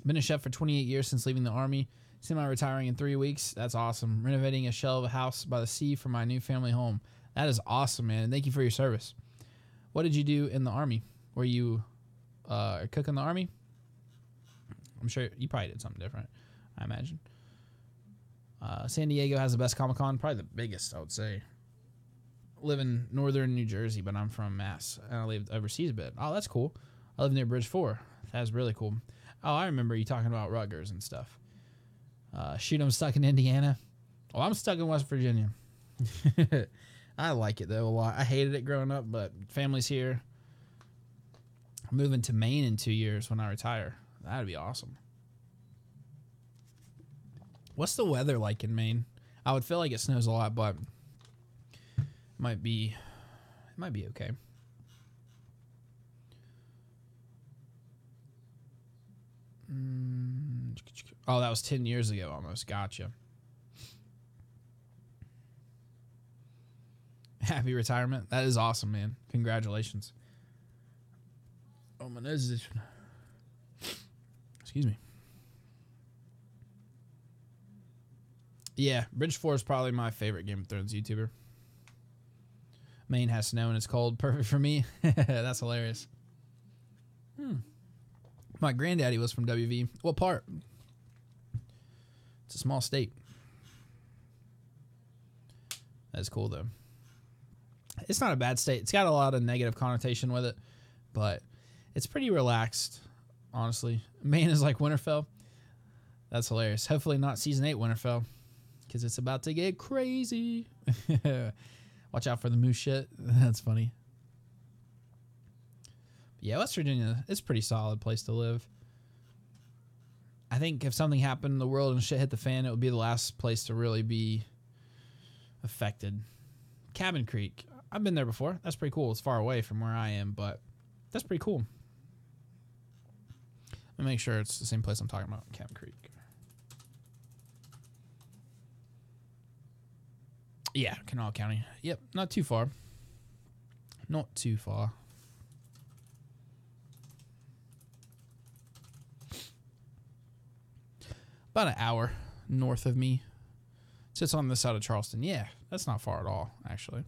Been a chef for 28 years since leaving the Army. Semi-retiring in 3 weeks. That's awesome. Renovating a shell of a house by the sea for my new family home. That is awesome, man. Thank you for your service. What did you do in the Army? Were you a cook in the Army? I'm sure you probably did something different, I imagine. San Diego has the best Comic-Con. Probably the biggest, I would say. Live in northern New Jersey, but I'm from Mass, and I lived overseas a bit. Oh, that's cool. I live near Bridge 4. That's really cool. Oh, I remember you talking about Rutgers and stuff. Shoot, I'm stuck in Indiana. Oh, I'm stuck in West Virginia. I like it, though, a lot. I hated it growing up, but family's here. I'm moving to Maine in 2 years when I retire. That'd be awesome. What's the weather like in Maine? I would feel like it snows a lot, but It might be okay. Oh, that was 10 years ago almost. Gotcha. Happy retirement. That is awesome, man. Congratulations. Oh, my nose is itching. Excuse me. Yeah, Bridge 4 is probably my favorite Game of Thrones YouTuber. Maine has snow and it's cold. Perfect for me. That's hilarious. My granddaddy was from WV. What part? It's a small state. That's cool, though. It's not a bad state. It's got a lot of negative connotation with it, but it's pretty relaxed, honestly. Maine is like Winterfell. That's hilarious. Hopefully not Season 8 Winterfell, because it's about to get crazy. Watch out for the moose shit. That's funny. But yeah, West Virginia, it's a pretty solid place to live. I think if something happened in the world and shit hit the fan, it would be the last place to really be affected. Cabin Creek. I've been there before. That's pretty cool. It's far away from where I am, but that's pretty cool. Let me make sure it's the same place I'm talking about. Cabin Creek. Yeah, Kanawha County. Yep, not too far. Not too far. About an hour north of me. Sits on this side of Charleston. Yeah, that's not far at all, actually.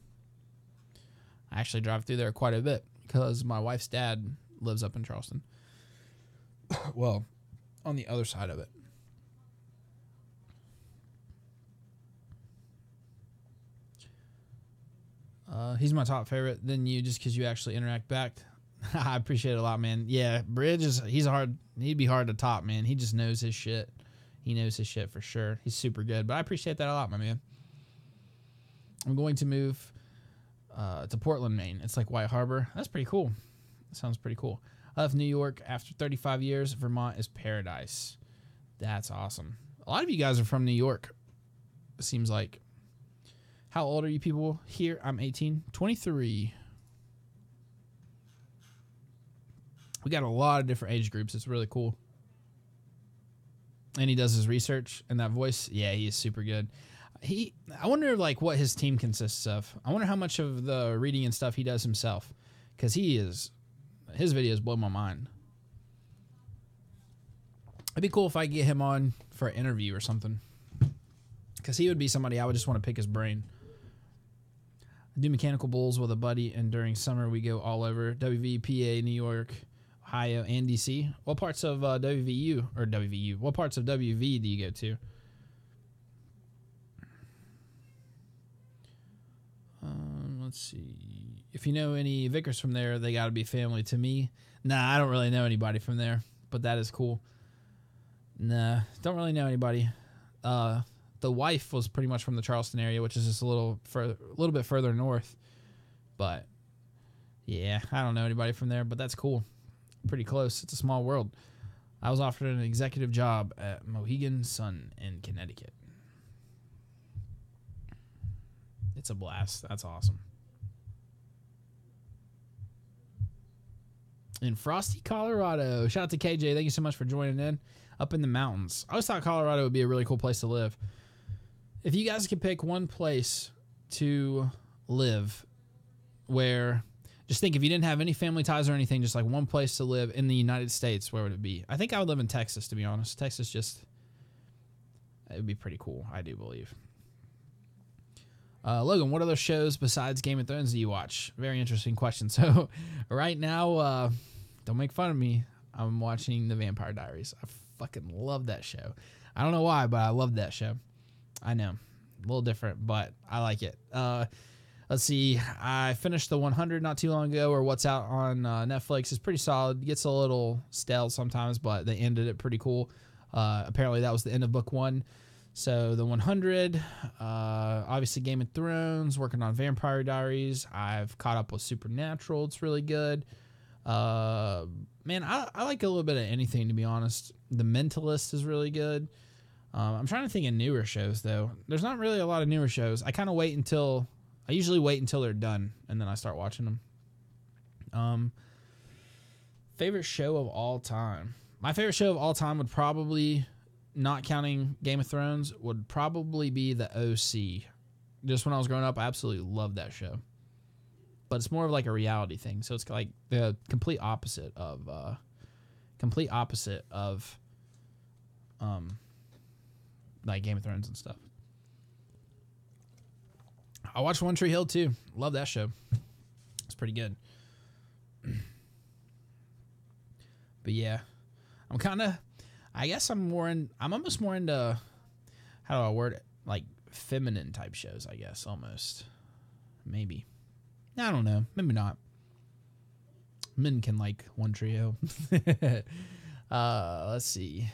I actually drive through there quite a bit because my wife's dad lives up in Charleston. Well, on the other side of it. He's my top favorite. Then you, just because you actually interact back. I appreciate it a lot, man. Yeah, Bridge he'd be hard to top, man. He just knows his shit. He knows his shit for sure. He's super good, but I appreciate that a lot, my man. I'm going to move to Portland, Maine. It's like White Harbor. That's pretty cool. That sounds pretty cool. I left New York after 35 years. Vermont is paradise. That's awesome. A lot of you guys are from New York, it seems like. How old are you people here? I'm 18. 23. We got a lot of different age groups. It's really cool. And he does his research and that voice. Yeah, he is super good. I wonder like what his team consists of. I wonder how much of the reading and stuff he does himself, because his videos blow my mind. It'd be cool if I could get him on for an interview or something, because he would be somebody I would just want to pick his brain. I do mechanical bulls with a buddy, and during summer we go all over WV, PA, New York, Ohio, and DC. What parts of WVU? What parts of WV do you go to? Let's see. If you know any Vickers from there, they got to be family to me. Nah, I don't really know anybody from there, but that is cool. Nah, don't really know anybody. The wife was pretty much from the Charleston area, which is just a little bit further north. But yeah, I don't know anybody from there, but that's cool. Pretty close. It's a small world. I was offered an executive job at Mohegan Sun in Connecticut. It's a blast. That's awesome. In Frosty, Colorado. Shout out to KJ. Thank you so much for joining in. Up in the mountains. I always thought Colorado would be a really cool place to live. If you guys could pick one place to live where, just think if you didn't have any family ties or anything, just like one place to live in the United States, where would it be? I think I would live in Texas, to be honest. Texas it would be pretty cool, I do believe. Logan, what other shows besides Game of Thrones do you watch? Very interesting question. So right now, don't make fun of me. I'm watching The Vampire Diaries. I fucking love that show. I don't know why, but I love that show. I know. A little different, but I like it. Let's see. I finished the 100 not too long ago, or what's out on Netflix. It's pretty solid. Gets a little stale sometimes, but they ended it pretty cool. Apparently that was the end of book 1. So the 100, obviously Game of Thrones, working on Vampire Diaries. I've caught up with Supernatural. It's really good. Man, I like a little bit of anything, to be honest. The Mentalist is really good. I'm trying to think of newer shows, though. There's not really a lot of newer shows. I kind of wait until I usually wait until they're done and then I start watching them. Favorite show of all time. My favorite show of all time would probably, not counting Game of Thrones, would probably be the OC. Just when I was growing up, I absolutely loved that show. But it's more of like a reality thing. So it's like the complete opposite of like Game of Thrones and stuff. I watched One Tree Hill too. Love that show. It's pretty good. But yeah, I'm almost more into, how do I word it? Like feminine type shows, I guess, almost. Maybe. I don't know. Maybe not. Men can like One Tree Hill. Let's see.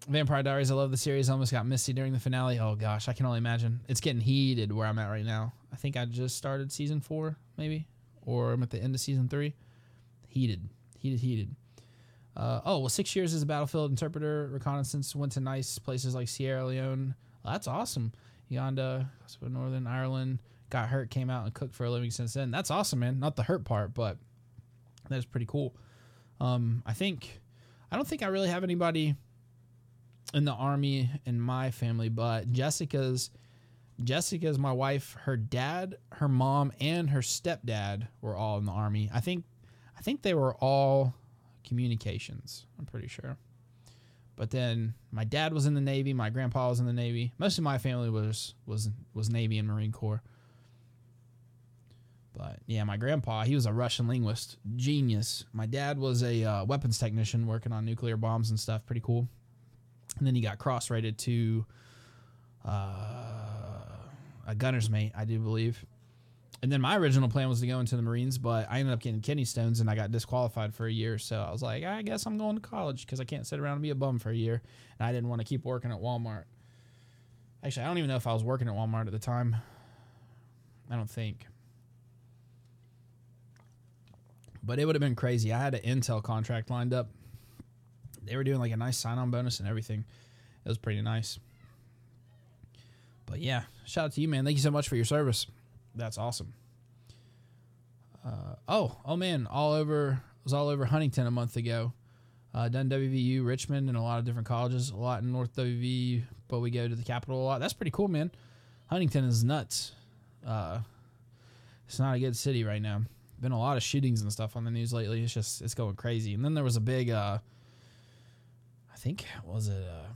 Vampire Diaries, I love the series. I almost got misty during the finale. Oh gosh, I can only imagine. It's getting heated where I'm at right now. I think I just started season 4, maybe, or I'm at the end of season 3. Heated. 6 years as a battlefield interpreter, reconnaissance, went to nice places like Sierra Leone. Well, that's awesome. Uganda, Northern Ireland, got hurt, came out and cooked for a living since then. That's awesome, man. Not the hurt part, but that is pretty cool. I don't think I really have anybody in the Army in my family, but Jessica's my wife, her dad, her mom, and her stepdad were all in the Army. I think they were all communications, I'm pretty sure. But then my dad was in the Navy, my grandpa was in the Navy. Most of my family was Navy and Marine Corps. But yeah, my grandpa, he was a Russian linguist, genius. My dad was a weapons technician working on nuclear bombs and stuff, pretty cool. And then he got cross-rated to a gunner's mate, I do believe. And then my original plan was to go into the Marines, but I ended up getting kidney stones and I got disqualified for a year. So I was like, I guess I'm going to college because I can't sit around and be a bum for a year. And I didn't want to keep working at Walmart. Actually, I don't even know if I was working at Walmart at the time. I don't think. But it would have been crazy. I had an Intel contract lined up. They were doing like a nice sign-on bonus and everything. It was pretty nice. But yeah, shout out to you, man. Thank you so much for your service. That's awesome. Oh man, was all over Huntington a month ago. Done WVU, Richmond, and a lot of different colleges. A lot in North WVU, but we go to the Capitol a lot. That's pretty cool, man. Huntington is nuts. It's not a good city right now. Been a lot of shootings and stuff on the news lately. It's going crazy. And then there was a big, I think it was a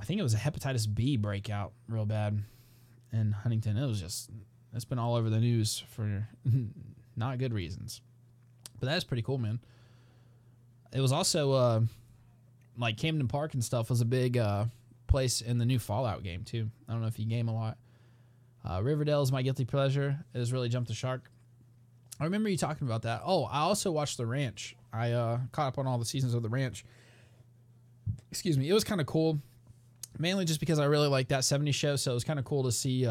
hepatitis B breakout real bad in Huntington. It's been all over the news for not good reasons. But that's pretty cool, man. It was also, like Camden Park and stuff was a big place in the new Fallout game, too. I don't know if you game a lot. Riverdale is my guilty pleasure. It has really jumped the shark. I remember you talking about that. Oh, I also watched The Ranch. I caught up on all the seasons of The Ranch. Excuse me. It was kind of cool, mainly just because I really like that 70s show, so it was kind of cool to see,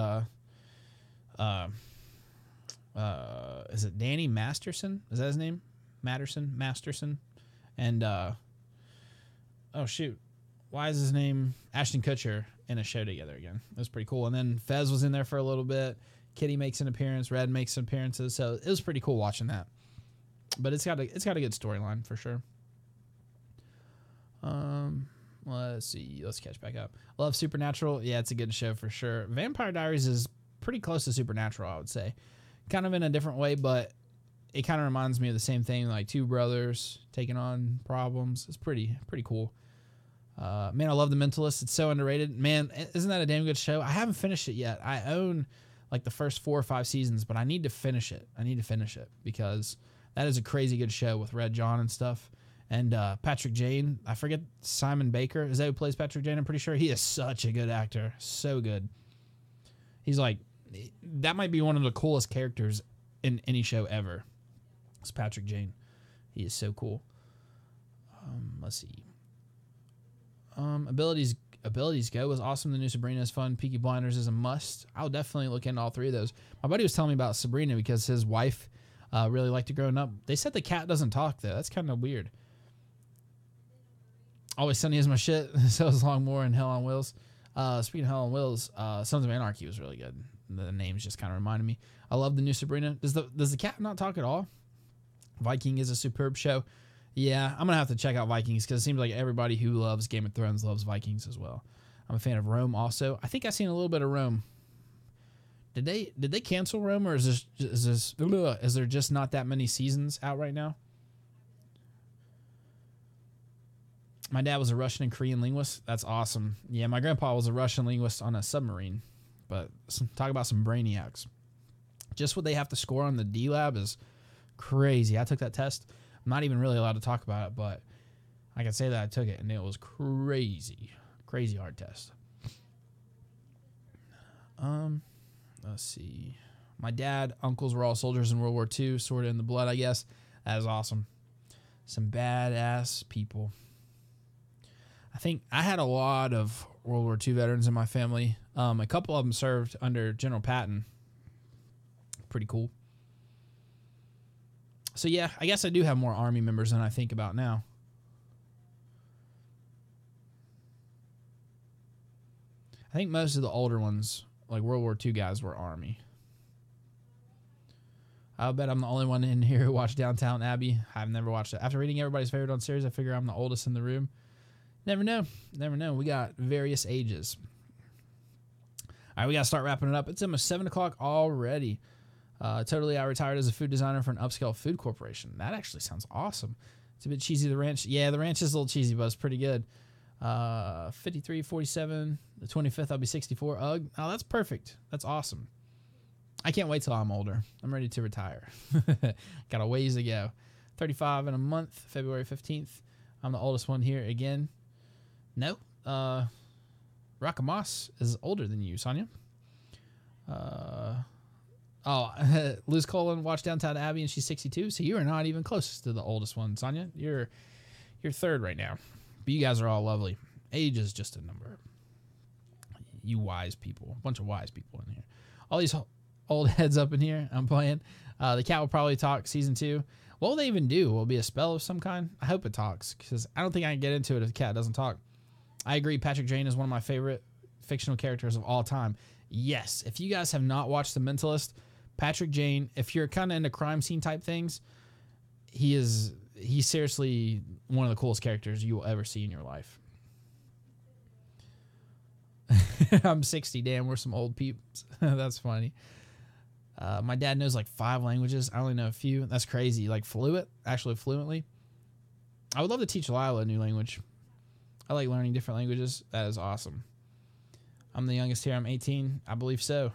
is it Danny Masterson? Is that his name? Masterson. And, oh shoot. Why is his name Ashton Kutcher in a show together again? It was pretty cool. And then Fez was in there for a little bit. Kitty makes an appearance. Red makes some appearances. So it was pretty cool watching that. But it's got a good storyline for sure. Let's see. Let's catch back up. Love Supernatural. Yeah, it's a good show for sure. Vampire Diaries is pretty close to Supernatural, I would say. Kind of in a different way, but it kind of reminds me of the same thing, like two brothers taking on problems. It's pretty cool. Man, I love The Mentalist. It's so underrated. Man, isn't that a damn good show? I haven't finished it yet. I own like the first 4 or 5 seasons, but I need to finish it. Because that is a crazy good show with Red John and stuff. And Patrick Jane, I forget, Simon Baker. Is that who plays Patrick Jane? I'm pretty sure he is such a good actor. So good. He's like, that might be one of the coolest characters in any show ever. It's Patrick Jane. He is so cool. Let's see. Abilities Go was awesome. The new Sabrina is fun. Peaky Blinders is a must. I'll definitely look into all 3 of those. My buddy was telling me about Sabrina because his wife really liked it growing up. They said the cat doesn't talk, though. That's kind of weird. Always Sunny is my shit. So is Longmore and Hell on Wheels. Speaking of Hell on Wheels, Sons of Anarchy was really good. The names just kind of reminded me. I love the new Sabrina. Does the cat not talk at all? Viking is a superb show. Yeah, I'm gonna have to check out Vikings because it seems like everybody who loves Game of Thrones loves Vikings as well. I'm a fan of Rome also. I think I've seen a little bit of Rome. Did they cancel Rome, or is there just not that many seasons out right now? My dad was a Russian and Korean linguist. That's awesome. Yeah, my grandpa was a Russian linguist on a submarine. But talk about some brainiacs. Just what they have to score on the D Lab is crazy. I took that test. I'm not even really allowed to talk about it, but I can say that I took it, and it was crazy. Crazy hard test. Let's see. My dad, uncles were all soldiers in World War II, sort of in the blood, I guess. That is awesome. Some badass people. I think I had a lot of World War II veterans in my family. A couple of them served under General Patton. Pretty cool. So, yeah, I guess I do have more Army members than I think about now. I think most of the older ones, like World War II guys, were Army. I'll bet I'm the only one in here who watched Downtown Abbey. I've never watched it. After reading everybody's favorite on series, I figure I'm the oldest in the room. Never know. Never know. We got various ages. All right, we got to start wrapping it up. It's almost 7 o'clock already. Totally, I retired as a food designer for an upscale food corporation. That actually sounds awesome. It's a bit cheesy, the ranch. Yeah, the ranch is a little cheesy, but it's pretty good. 53, 47, the 25th, I'll be 64. Ugh. Oh, that's perfect. That's awesome. I can't wait till I'm older. I'm ready to retire. Got a ways to go. 35 in a month, February 15th. I'm the oldest one here again. No. Rakamas is older than you, Sonia. Liz Colin watched Downtown Abbey and she's 62, so you are not even closest to the oldest one, Sonia. You're third right now. But you guys are all lovely. Age is just a number. You wise people. A bunch of wise people in here. All these old heads up in here. I'm playing. The cat will probably talk season 2. What will they even do? Will it be a spell of some kind? I hope it talks, because I don't think I can get into it if the cat doesn't talk. I agree. Patrick Jane is one of my favorite fictional characters of all time. Yes. If you guys have not watched The Mentalist, Patrick Jane, if you're kind of into crime scene type things, he's seriously one of the coolest characters you will ever see in your life. I'm 60. Damn, we're some old peeps. That's funny. My dad knows like 5 languages. I only know a few. That's crazy. Like fluently. I would love to teach Lila a new language. I like learning different languages. That is awesome. I'm the youngest here. I'm 18. I believe so.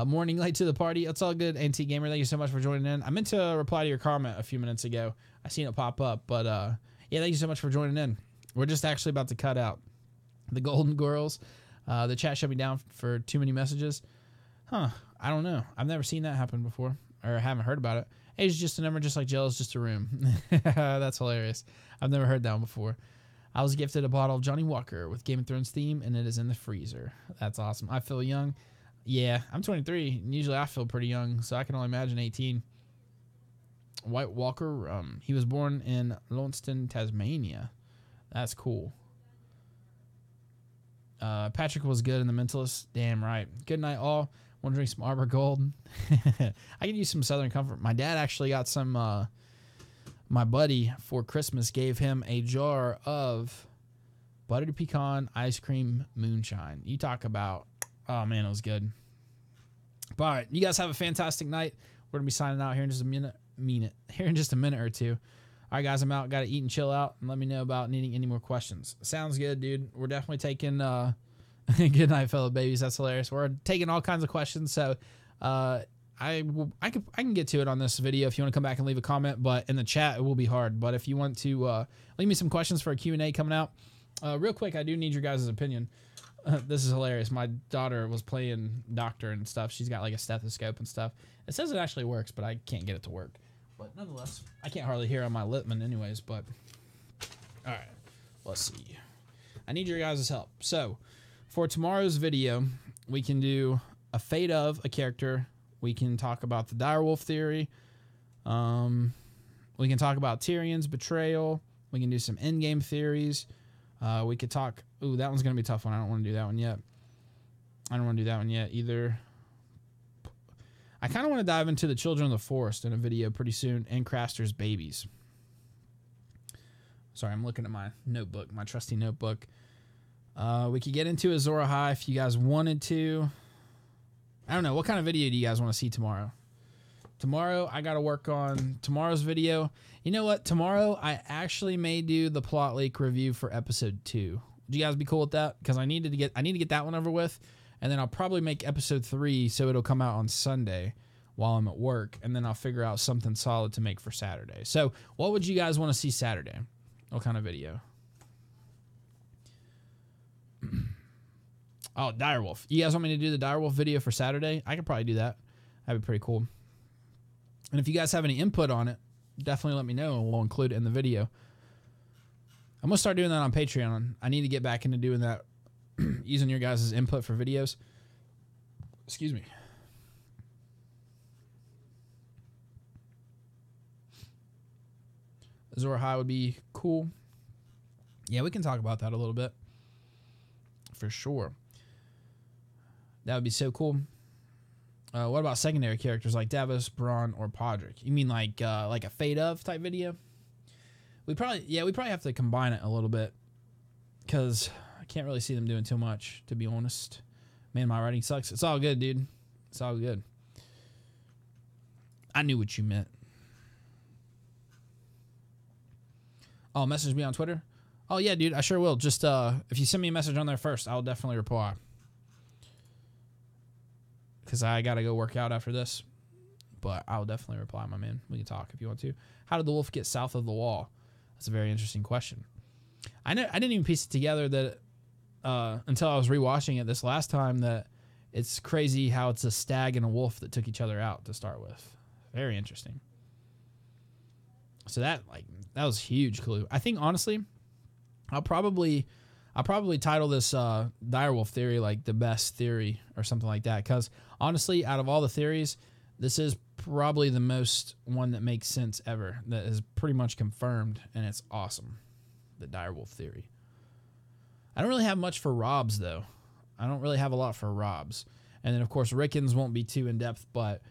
Morning late to the party. It's all good. Antique Gamer, thank you so much for joining in. I meant to reply to your comment a few minutes ago. I seen it pop up, but yeah, thank you so much for joining in. We're just actually about to cut out the Golden Girls. The chat shut me down for too many messages. I don't know. I've never seen that happen before, or haven't heard about it. Age is just a number, just like jail is just a room. That's hilarious. I've never heard that one before. I was gifted a bottle of Johnny Walker with Game of Thrones theme, and it is in the freezer. That's awesome. I feel young. Yeah, I'm 23. And usually I feel pretty young, so I can only imagine 18. White Walker, he was born in Launceston, Tasmania. That's cool. Patrick was good in The Mentalist. Damn right. Good night, all. Want to drink some Arbor Gold? I could use some Southern Comfort. My dad actually got some... my buddy for Christmas gave him a jar of buttered pecan ice cream moonshine. You talk about... Oh, man, it was good. But, all right, you guys have a fantastic night. We're going to be signing out here in just a minute or two. All right, guys, I'm out. Got to eat and chill out. And let me know about needing any more questions. Sounds good, dude. We're definitely taking... Good night, fellow babies. That's hilarious. We're taking all kinds of questions. So, I can get to it on this video if you want to come back and leave a comment. But in the chat, it will be hard. But if you want to leave me some questions for a Q&A coming out. Real quick, I do need your guys' opinion. This is hilarious. My daughter was playing doctor and stuff. She's got like a stethoscope and stuff. It says it actually works, but I can't get it to work. But nonetheless, I can't hardly hear on my Littman anyways. But all right, let's see. I need your guys' help. So for tomorrow's video, we can do a fate of a character. We can talk about the direwolf theory. We can talk about Tyrion's betrayal. We can do some endgame theories. We could talk. Ooh, that one's going to be a tough one. I don't want to do that one yet. I don't want to do that one yet either. I kind of want to dive into the Children of the Forest in a video pretty soon, and Craster's Babies. Sorry, I'm looking at my notebook, my trusty notebook. We could get into Azora High if you guys wanted to. I don't know. What kind of video do you guys want to see tomorrow? Tomorrow, I got to work on tomorrow's video. You know what? Tomorrow, I actually may do the plot leak review for episode 2. Would you guys be cool with that? Because I need to get that one over with, and then I'll probably make episode 3 so it'll come out on Sunday while I'm at work, and then I'll figure out something solid to make for Saturday. So, what would you guys want to see Saturday? What kind of video? Oh, Direwolf. You guys want me to do the Direwolf video for Saturday? I could probably do that. That'd be pretty cool. And if you guys have any input on it, definitely let me know, and we'll include it in the video. I'm going to start doing that on Patreon. I need to get back into doing that, using your guys' input for videos. Excuse me. Azora High would be cool. Yeah, we can talk about that a little bit. For sure. That would be so cool. What about secondary characters like Davos, Braun, or Podrick? You mean like a Fate of type video? We probably have to combine it a little bit, because I can't really see them doing too much, to be honest. Man, my writing sucks. It's all good, dude. It's all good. I knew what you meant. Oh, message me on Twitter? Oh, yeah, dude, I sure will. Just if you send me a message on there first, I'll definitely reply. Because I got to go work out after this. But I'll definitely reply, my man. We can talk if you want to. How did the wolf get south of the wall? That's a very interesting question. I didn't even piece it together that until I was rewatching it this last time, that it's crazy how it's a stag and a wolf that took each other out to start with. Very interesting. So that was a huge clue. I think, honestly, I'll probably title this Direwolf theory like the best theory or something like that, because honestly, out of all the theories, this is probably the most one that makes sense ever, that is pretty much confirmed, and it's awesome. The Direwolf theory. I don't really have much for Robs, though. I don't really have a lot for Robs. And then, of course, Rickens won't be too in-depth, but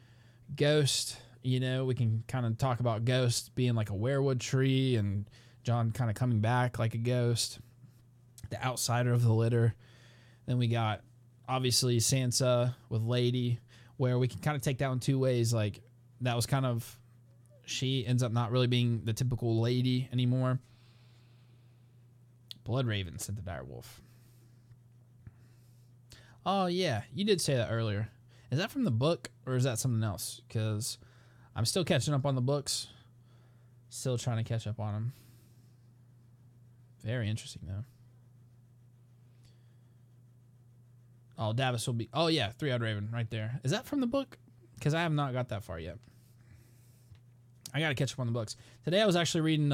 Ghost, we can kind of talk about Ghost being like a werewood tree and John kind of coming back like a ghost. The outsider of the litter. Then we got, obviously, Sansa with Lady, where we can kind of take that in two ways. Like, that was kind of, she ends up not really being the typical lady anymore. Bloodraven sent the Direwolf. Oh, yeah, you did say that earlier. Is that from the book, or is that something else? Because I'm still catching up on the books. Still trying to catch up on them. Very interesting, though. Oh, Davos will be... Oh, yeah, Three-Eyed Raven right there. Is that from the book? Because I have not got that far yet. I got to catch up on the books. Today I was actually reading...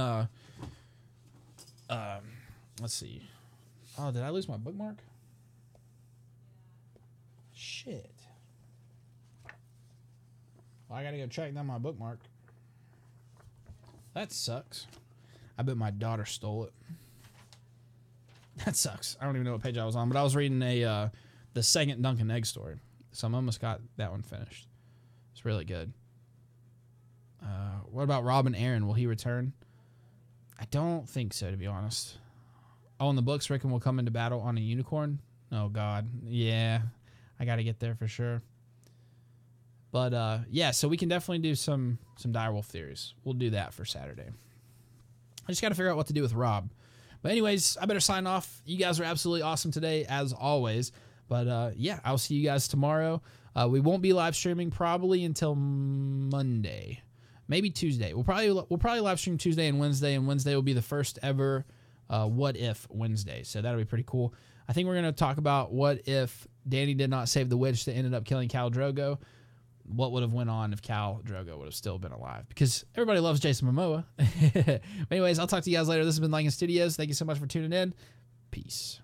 let's see. Oh, did I lose my bookmark? Shit. Well, I got to go track down my bookmark. That sucks. I bet my daughter stole it. That sucks. I don't even know what page I was on, but I was reading the second Duncan Egg story, so I'm almost got that one finished. It's really good. What about Rob and Aaron? Will he return? I don't think so, to be honest. Oh, in the books, Rickon will come into battle on a unicorn? Oh, God. Yeah, I got to get there for sure. But, yeah, so we can definitely do some Direwolf theories. We'll do that for Saturday. I just got to figure out what to do with Rob. But anyways, I better sign off. You guys are absolutely awesome today, as always. But, yeah, I'll see you guys tomorrow. We won't be live streaming probably until Monday. Maybe Tuesday. We'll probably live stream Tuesday and Wednesday will be the first ever What If Wednesday. So that'll be pretty cool. I think we're going to talk about what if Dany did not save the witch that ended up killing Khal Drogo. What would have went on if Khal Drogo would have still been alive? Because everybody loves Jason Momoa. Anyways, I'll talk to you guys later. This has been LycanStudios. Thank you so much for tuning in. Peace.